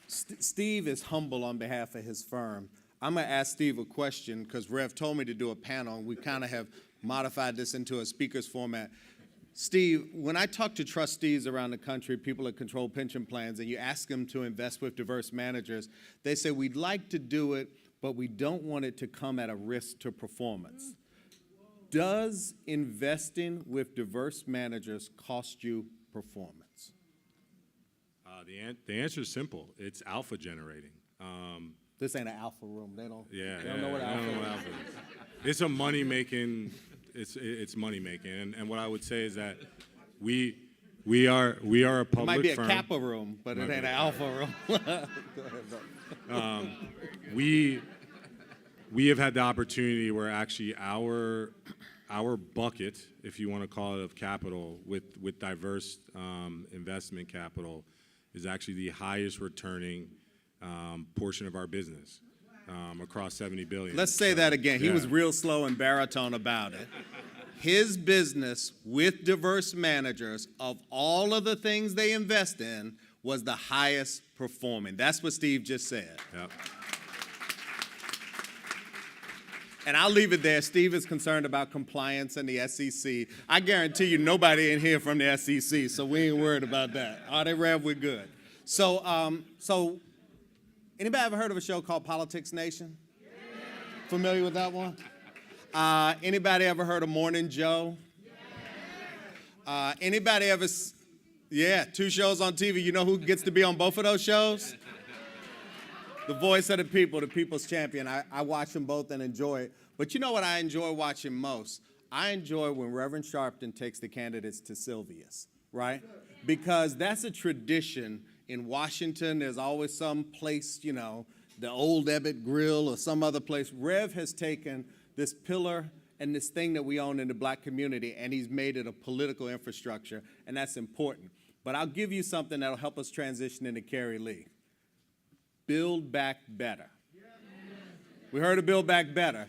Speaker 6: Steve is humble on behalf of his firm. I'm going to ask Steve a question because Rev told me to do a panel, and we kind of have modified this into a speaker's format. Steve, when I talk to trustees around the country, people that control pension plans, and you ask them to invest with diverse managers, they say, we'd like to do it, but we don't want it to come at a risk to performance. Does investing with diverse managers cost you performance?
Speaker 10: The answer is simple. It's alpha generating.
Speaker 6: This ain't an alpha room. They don't know what
Speaker 10: I don't know what alpha is. It's a money making. It's money making, and what I would say is that we are a public firm.
Speaker 6: It might be a Kappa room, but it ain't an alpha room. Go ahead,
Speaker 10: we have had the opportunity where actually our bucket, if you want to call it, of capital with diverse investment capital is actually the highest returning portion of our business. Across $70 billion.
Speaker 6: Let's say that again. He was real slow and baritone about it. His business with diverse managers, of all of the things they invest in, was the highest performing. That's what Steve just said.
Speaker 10: Yep.
Speaker 6: And I'll leave it there. Steve is concerned about compliance and the SEC. I guarantee you nobody in here from the SEC, so we ain't worried about that. All right, Rev, we're good. So anybody ever heard of a show called Politics Nation? Yeah. Familiar with that one? Anybody ever heard of Morning Joe? Yeah. Anybody ever? Yeah, 2 shows on TV. You know who gets to be on both of those shows? The voice of the people, the people's champion. I watch them both and enjoy it. But you know what I enjoy watching most? I enjoy when Reverend Sharpton takes the candidates to Sylvia's, right? Because that's a tradition. In Washington, there's always some place, the old Ebbett Grill or some other place. Rev has taken this pillar and this thing that we own in the black community, and he's made it a political infrastructure, and that's important. But I'll give you something that'll help us transition into Carrie Lee. Build Back Better. We heard of Build Back Better.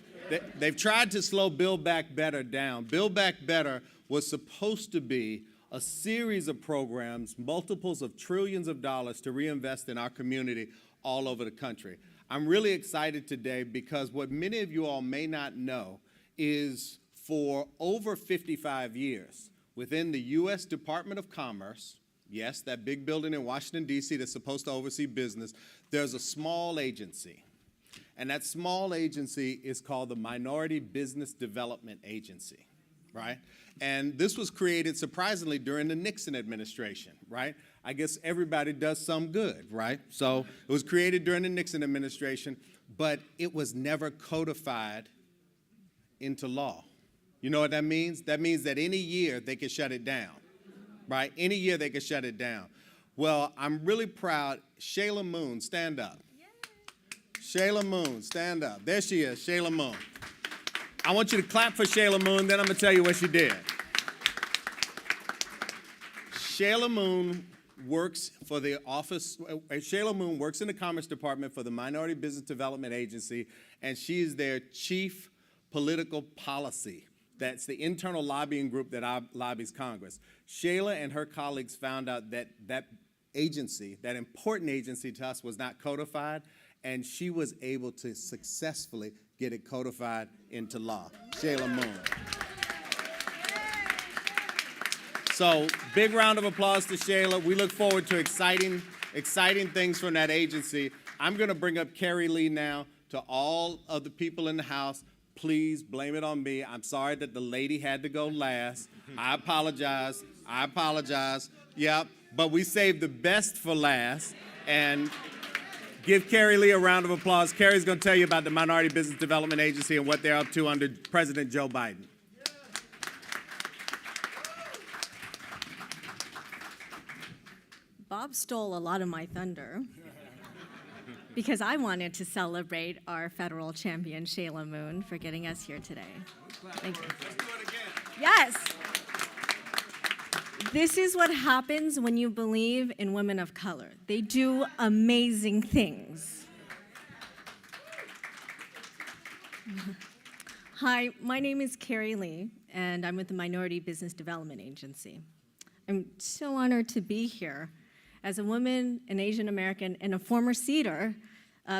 Speaker 6: They've tried to slow Build Back Better down. Build Back Better was supposed to be a series of programs, multiples of trillions of dollars to reinvest in our community all over the country. I'm really excited today because what many of you all may not know is for over 55 years, within the U.S. Department of Commerce, yes, that big building in Washington, D.C. that's supposed to oversee business, there's a small agency. And that small agency is called the Minority Business Development Agency, right? And this was created surprisingly during the Nixon administration, right? I guess everybody does some good, right? So it was created during the Nixon administration, but it was never codified into law. You know what that means? That means that any year they could shut it down, right? Any year they could shut it down. Well, I'm really proud. Shayla Moon, stand up. Shayla Moon, stand up. There she is, Shayla Moon. I want you to clap for Shayla Moon, then I'm going to tell you what she did. Shayla Moon works for the office, Shayla Moon works in the Commerce Department for the Minority Business Development Agency, and she is their chief political policy. That's the internal lobbying group that lobbies Congress. Shayla and her colleagues found out that that agency, that important agency to us, was not codified, and she was able to successfully get it codified into law. Shayla Moon. So, big round of applause to Shayla. We look forward to exciting things from that agency. I'm going to bring up Carrie Lee now. To all of the people in the house, please blame it on me. I'm sorry that the lady had to go last. I apologize. Yep, but we saved the best for last. And give Carrie Lee a round of applause. Carrie's going to tell you about the Minority Business Development Agency and what they're up to under President Joe Biden.
Speaker 11: Bob stole a lot of my thunder because I wanted to celebrate our federal champion, Shayla Moon, for getting us here today. Thank you.
Speaker 6: Let's do it again.
Speaker 11: Yes. This is what happens when you believe in women of color. They do amazing things. Hi, my name is Carrie Lee, and I'm with the Minority Business Development Agency. I'm so honored to be here. As a woman, an Asian American, and a former Cedar,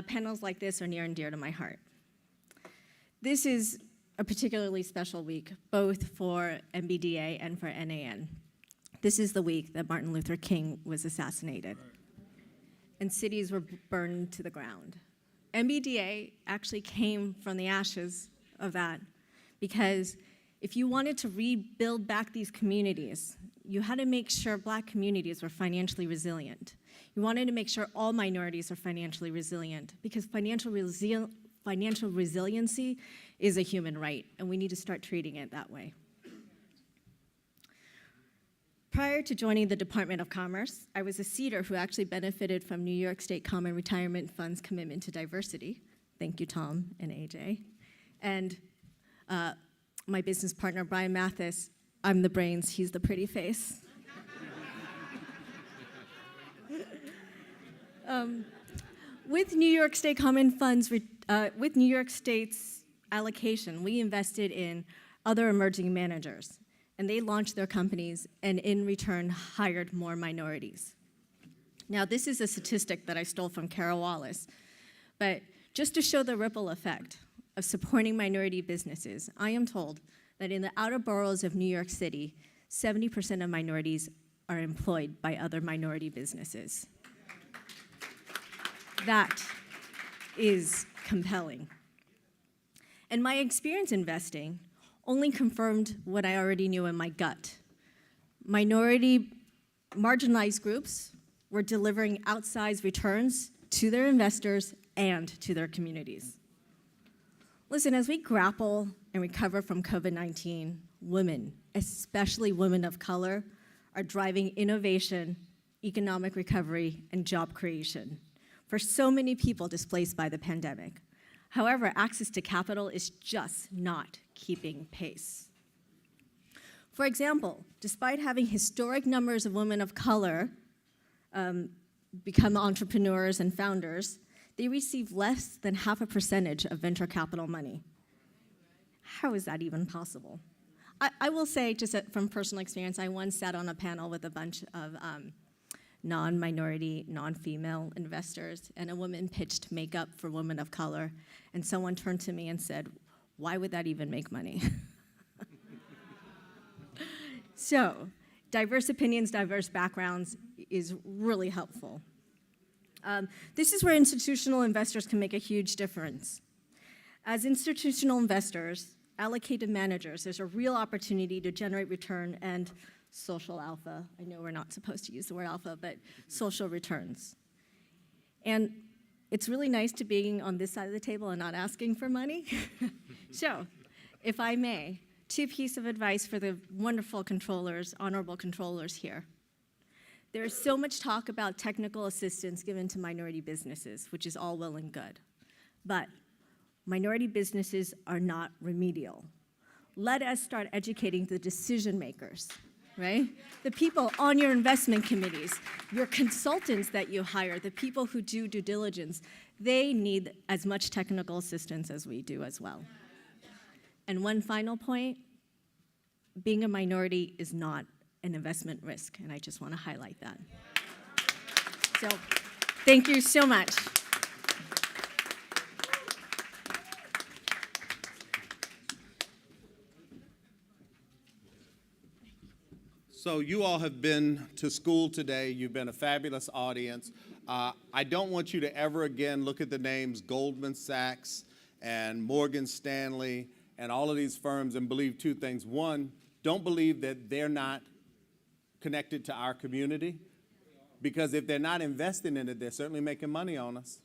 Speaker 11: panels like this are near and dear to my heart. This is a particularly special week, both for MBDA and for NAN. This is the week that Martin Luther King was assassinated, and cities were burned to the ground. MBDA actually came from the ashes of that, because if you wanted to rebuild back these communities, you had to make sure Black communities were financially resilient. You wanted to make sure all minorities are financially resilient, because financial resiliency is a human right, and we need to start treating it that way. Prior to joining the Department of Commerce, I was a Cedar who actually benefited from New York State Common Retirement Fund's commitment to diversity. Thank you, Tom and AJ. And my business partner, Brian Mathis, I'm the brains, he's the pretty face. With New York State Common Funds, with New York State's allocation, we invested in other emerging managers, and they launched their companies and in return hired more minorities. Now, this is a statistic that I stole from Kara Wallace, but just to show the ripple effect of supporting minority businesses, I am told that in the outer boroughs of New York City, 70% of minorities are employed by other minority businesses. That is compelling. And my experience investing only confirmed what I already knew in my gut. Marginalized groups were delivering outsized returns to their investors and to their communities. Listen, as we grapple and recover from COVID-19, women, especially women of color, are driving innovation, economic recovery, and job creation for so many people displaced by the pandemic. However, access to capital is just not keeping pace. For example, despite having historic numbers of women of color become entrepreneurs and founders, they receive less than 0.5% of venture capital money. How is that even possible? I will say, just from personal experience, I once sat on a panel with a bunch of non-minority, non-female investors, and a woman pitched makeup for women of color, and someone turned to me and said, "Why would that even make money?" So, diverse opinions, diverse backgrounds is really helpful. This is where institutional investors can make a huge difference. As institutional investors, allocated managers, there's a real opportunity to generate return and social alpha. I know we're not supposed to use the word alpha, but social returns. And it's really nice to be on this side of the table and not asking for money. So, if I may, 2 pieces of advice for the wonderful controllers, honorable controllers here. There is so much talk about technical assistance given to minority businesses, which is all well and good. But minority businesses are not remedial. Let us start educating the decision makers, right? The people on your investment committees, your consultants that you hire, the people who do due diligence, they need as much technical assistance as we do as well. And one final point, being a minority is not an investment risk, and I just want to highlight that. So, thank you so much.
Speaker 6: So you all have been to school today. You've been a fabulous audience. I don't want you to ever again look at the names Goldman Sachs and Morgan Stanley and all of these firms and believe 2 things. One, don't believe that they're not connected to our community, because if they're not investing in it, they're certainly making money on us.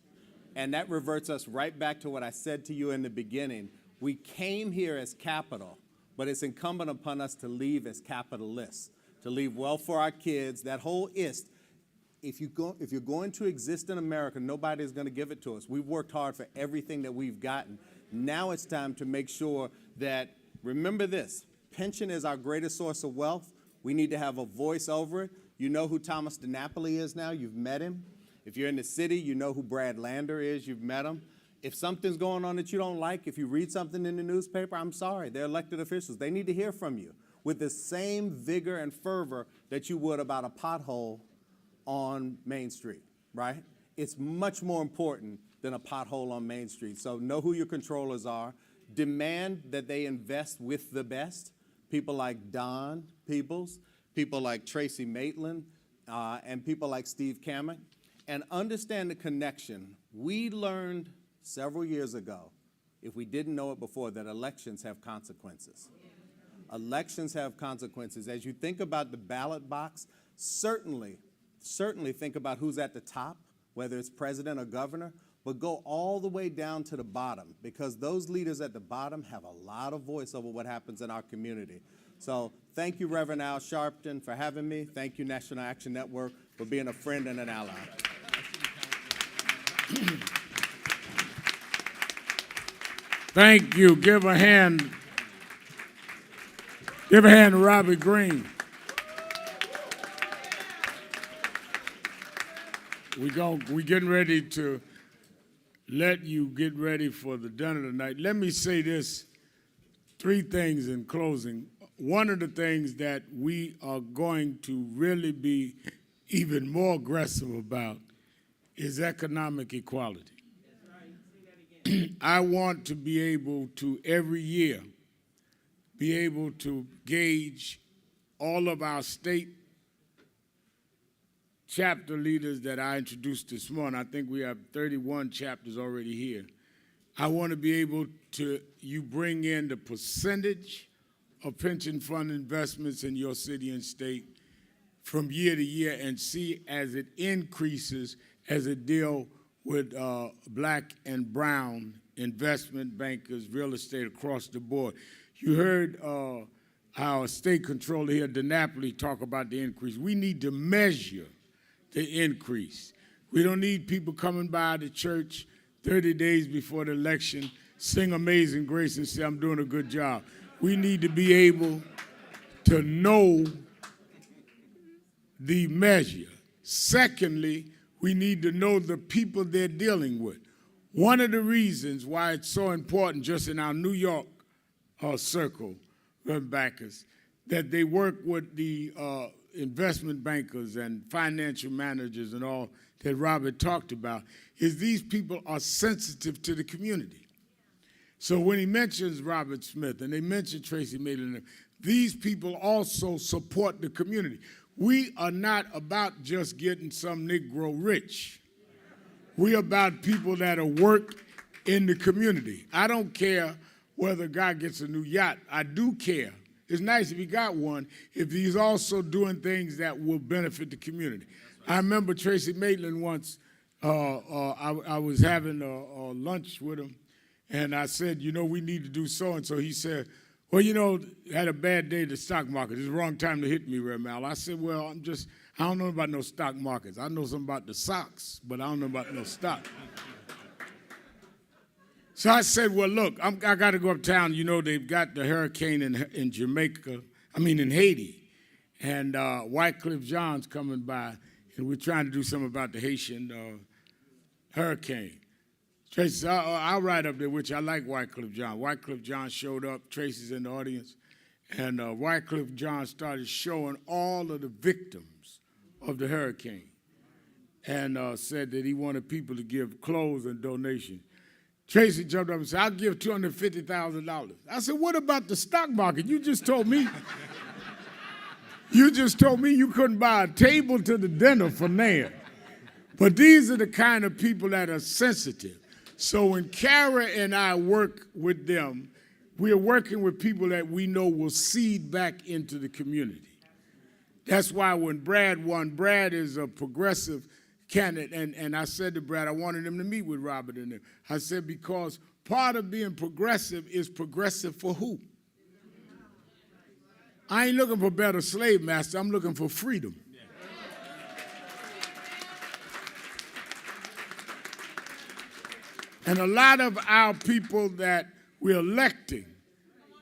Speaker 6: And that reverts us right back to what I said to you in the beginning. We came here as capital, but it's incumbent upon us to leave as capitalists, to leave wealth for our kids. That whole ist, if you're going to exist in America, nobody's going to give it to us. We've worked hard for everything that we've gotten. Now it's time to make sure that, remember this, pension is our greatest source of wealth. We need to have a voice over it. You know who Thomas DiNapoli is now. You've met him. If you're in the city, you know who Brad Lander is. You've met him. If something's going on that you don't like, if you read something in the newspaper, I'm sorry. They're elected officials. They need to hear from you with the same vigor and fervor that you would about a pothole on Main Street, right? It's much more important than a pothole on Main Street. So know who your controllers are. Demand that they invest with the best. People like Don Peebles, people like Tracy Maitland, and people like Steve Kamek. And understand the connection. We learned several years ago, if we didn't know it before, that elections have consequences. Elections have consequences. As you think about the ballot box, certainly think about who's at the top, whether it's president or governor, but go all the way down to the bottom, because those leaders at the bottom have a lot of voice over what happens in our community. So thank you, Reverend Al Sharpton, for having me. Thank you, National Action Network, for being a friend and an ally.
Speaker 2: Thank you. Give a hand to Robbie Green. We're getting ready to let you get ready for the dinner tonight. Let me say this, 3 things in closing. One of the things that we are going to really be even more aggressive about is economic equality. I want to be able to, every year, be able to gauge all of our state chapter leaders that I introduced this morning. I think we have 31 chapters already here. I want to be able to, you bring in the percentage of pension fund investments in your city and state from year to year and see as it increases as it deal with black and brown investment bankers, real estate across the board. You heard our state controller here, DiNapoli, talk about the increase. We need to measure the increase. We don't need people coming by the church 30 days before the election, sing Amazing Grace and say, I'm doing a good job. We need to be able to know the measure. Secondly, we need to know the people they're dealing with. One of the reasons why it's so important just in our New York circle, Reverend backers, that they work with the investment bankers and financial managers and all that Robert talked about, is these people are sensitive to the community. So when he mentions Robert Smith and they mention Tracy Maitland, these people also support the community. We are not about just getting some Negro rich. We're about people that'll work in the community. I don't care whether a guy gets a new yacht. I do care. It's nice if he got one, if he's also doing things that will benefit the community. I remember Tracy Maitland once, I was having a lunch with him, and I said, you know, we need to do so-and-so. He said, well, you know, had a bad day at the stock market. It's the wrong time to hit me, Red Mal. I said, well, I don't know about no stock markets. I know something about the stocks, but I don't know about no stock. So I said, well, look, I got to go uptown. You know, they've got the hurricane in Haiti. And Wycliffe Jean's coming by, and we're trying to do something about the Haitian hurricane. Tracy said, I'll ride up there, which I like Wycliffe Jean. Wycliffe Jean showed up. Tracy's in the audience. And Wycliffe Jean started showing all of the victims of the hurricane and said that he wanted people to give clothes and donations. Tracy jumped up and said, I'll give $250,000. I said, what about the stock market? You just told me you couldn't buy a table to the dinner for Nan. But these are the kind of people that are sensitive. So when Kara and I work with them, we are working with people that we know will seed back into the community. That's why when Brad won, Brad is a progressive candidate, and I said to Brad, I wanted him to meet with Robert and them. I said, because part of being progressive is progressive for who? I ain't looking for better slave master, I'm looking for freedom. And a lot of our people that we're electing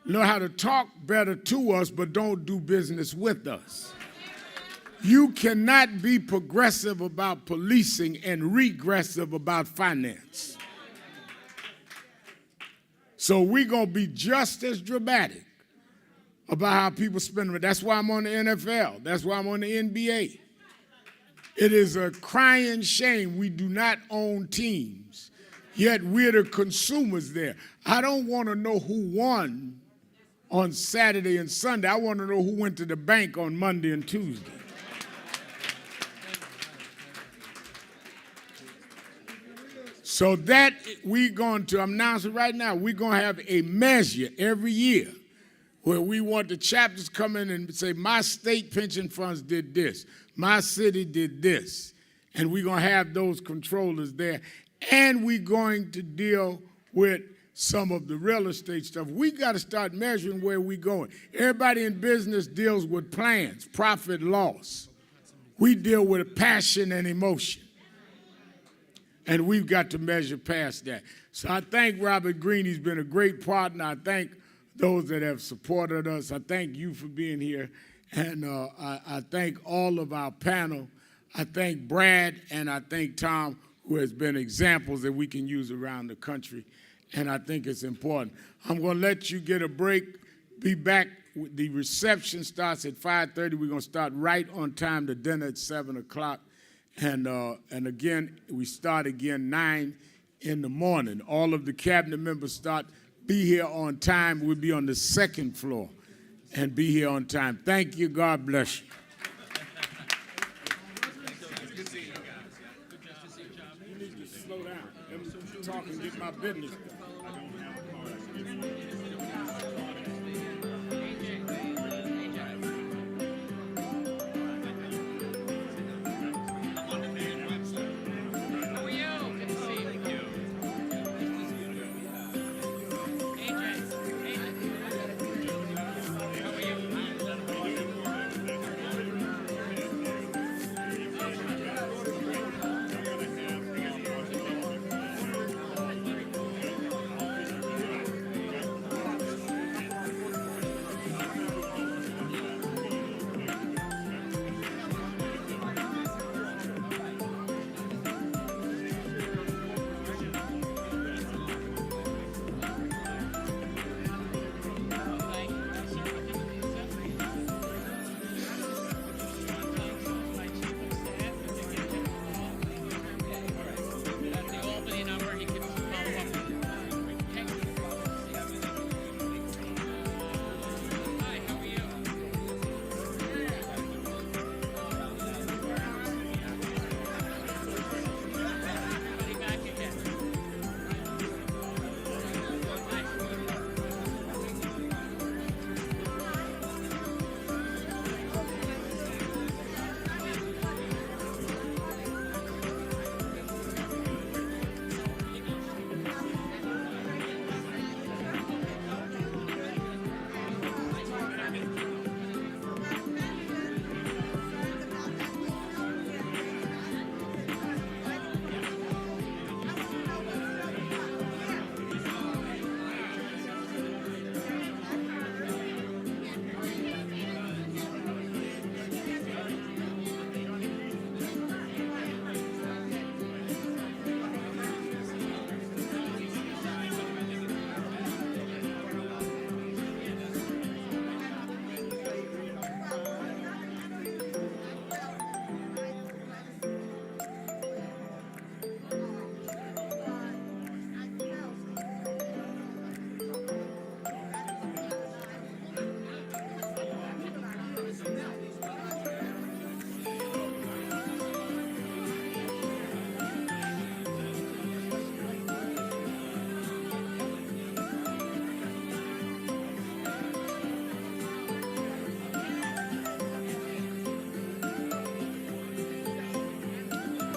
Speaker 2: know how to talk better to us, but don't do business with us. You cannot be progressive about policing and regressive about finance. So we're going to be just as dramatic about how people spend it. That's why I'm on the NFL. That's why I'm on the NBA. It is a crying shame we do not own teams, yet we're the consumers there. I don't want to know who won on Saturday and Sunday. I want to know who went to the bank on Monday and Tuesday. So that we're going to announce it right now. We're going to have a measure every year where we want the chapters come in and say, my state pension funds did this. My city did this. And we're going to have those controllers there. And we're going to deal with some of the real estate stuff. We got to start measuring where we're going. Everybody in business deals with plans, profit, loss. We deal with passion and emotion. And we've got to measure past that. So I thank Robert Greene. He's been a great partner. I thank those that have supported us. I thank you for being here. And I thank all of our panel. I thank Brad and I thank Tom, who has been examples that we can use around the country. And I think it's important. I'm going to let you get a break. Be back. The reception starts at 5:30. We're going to start right on time. The dinner at 7 o'clock. And again, we start again 9 in the morning. All of the cabinet members be here on time. We'll be on the second floor and be here on time. Thank you. God bless you. You need to slow down. Let me talk and get my business done.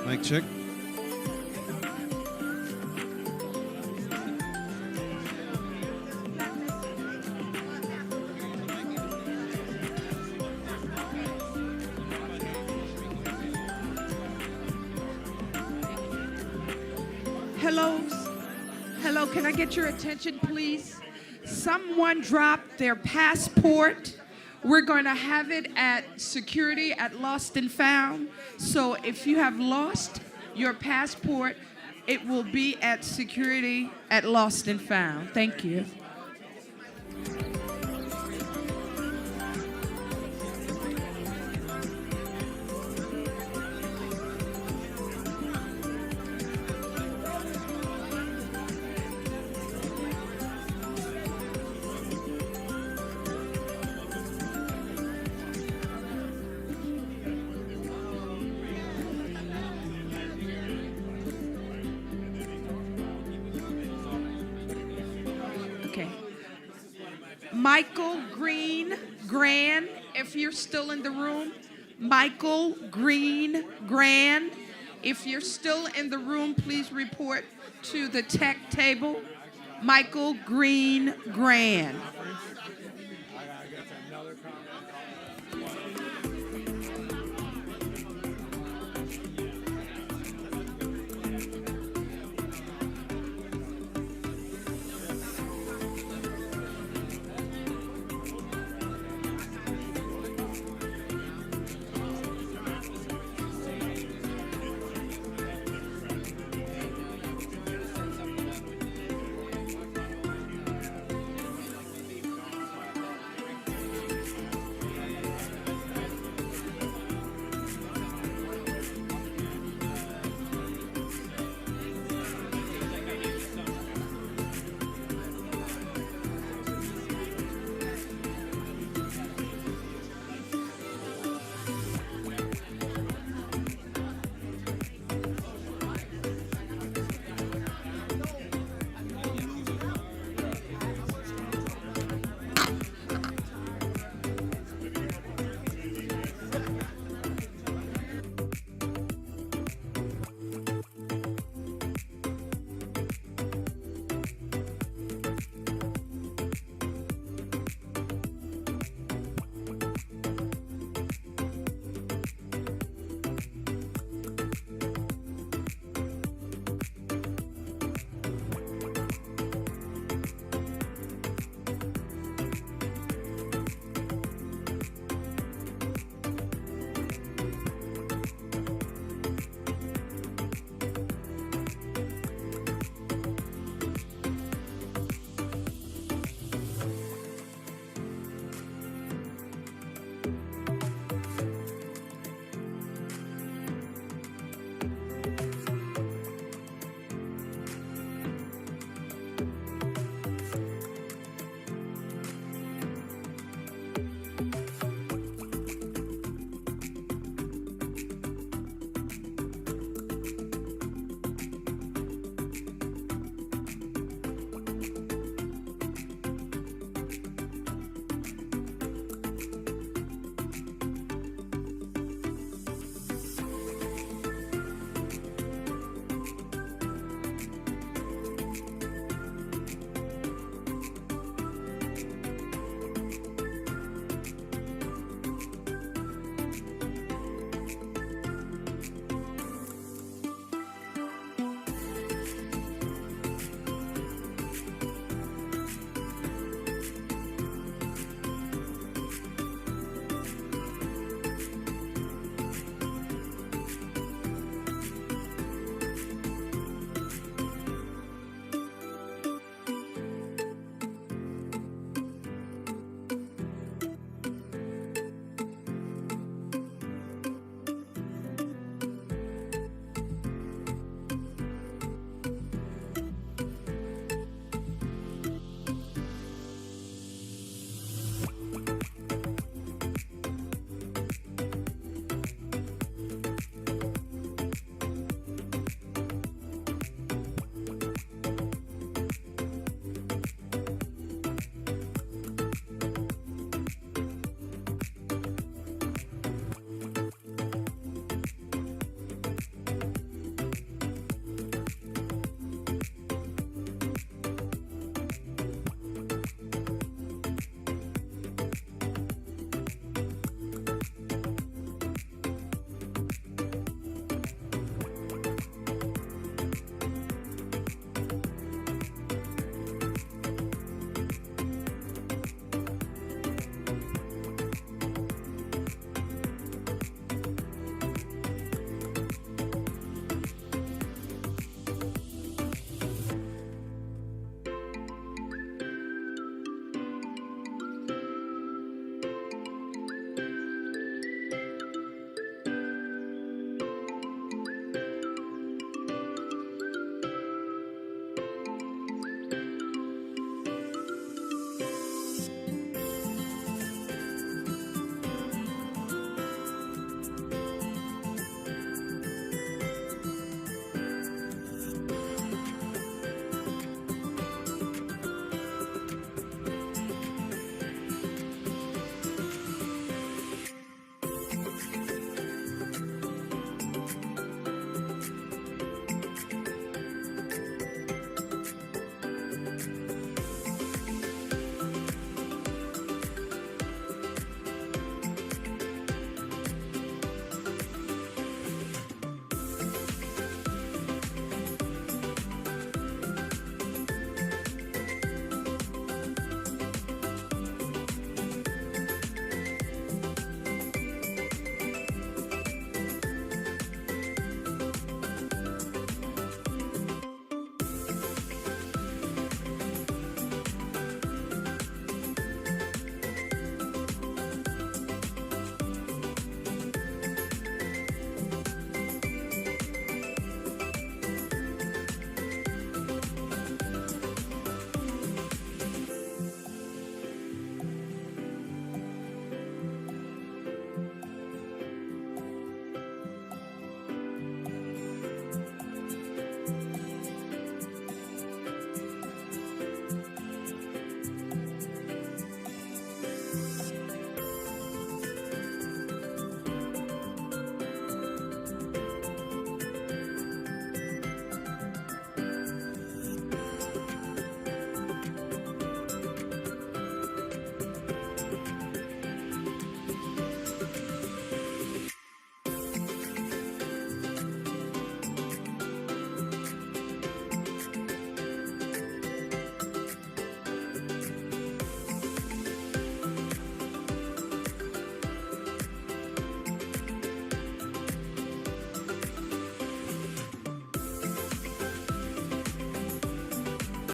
Speaker 12: Mic check.
Speaker 13: Hello, hello, can I get your attention, please? Someone dropped their passport. We're going to have it at security at Lost and Found. So if you have lost your passport, it will be at security at Lost and Found. Thank you. Okay. Michael Green Grand, if you're still in the room. Michael Green Grand, if you're still in the room, please report to the tech table. Michael Green Grand.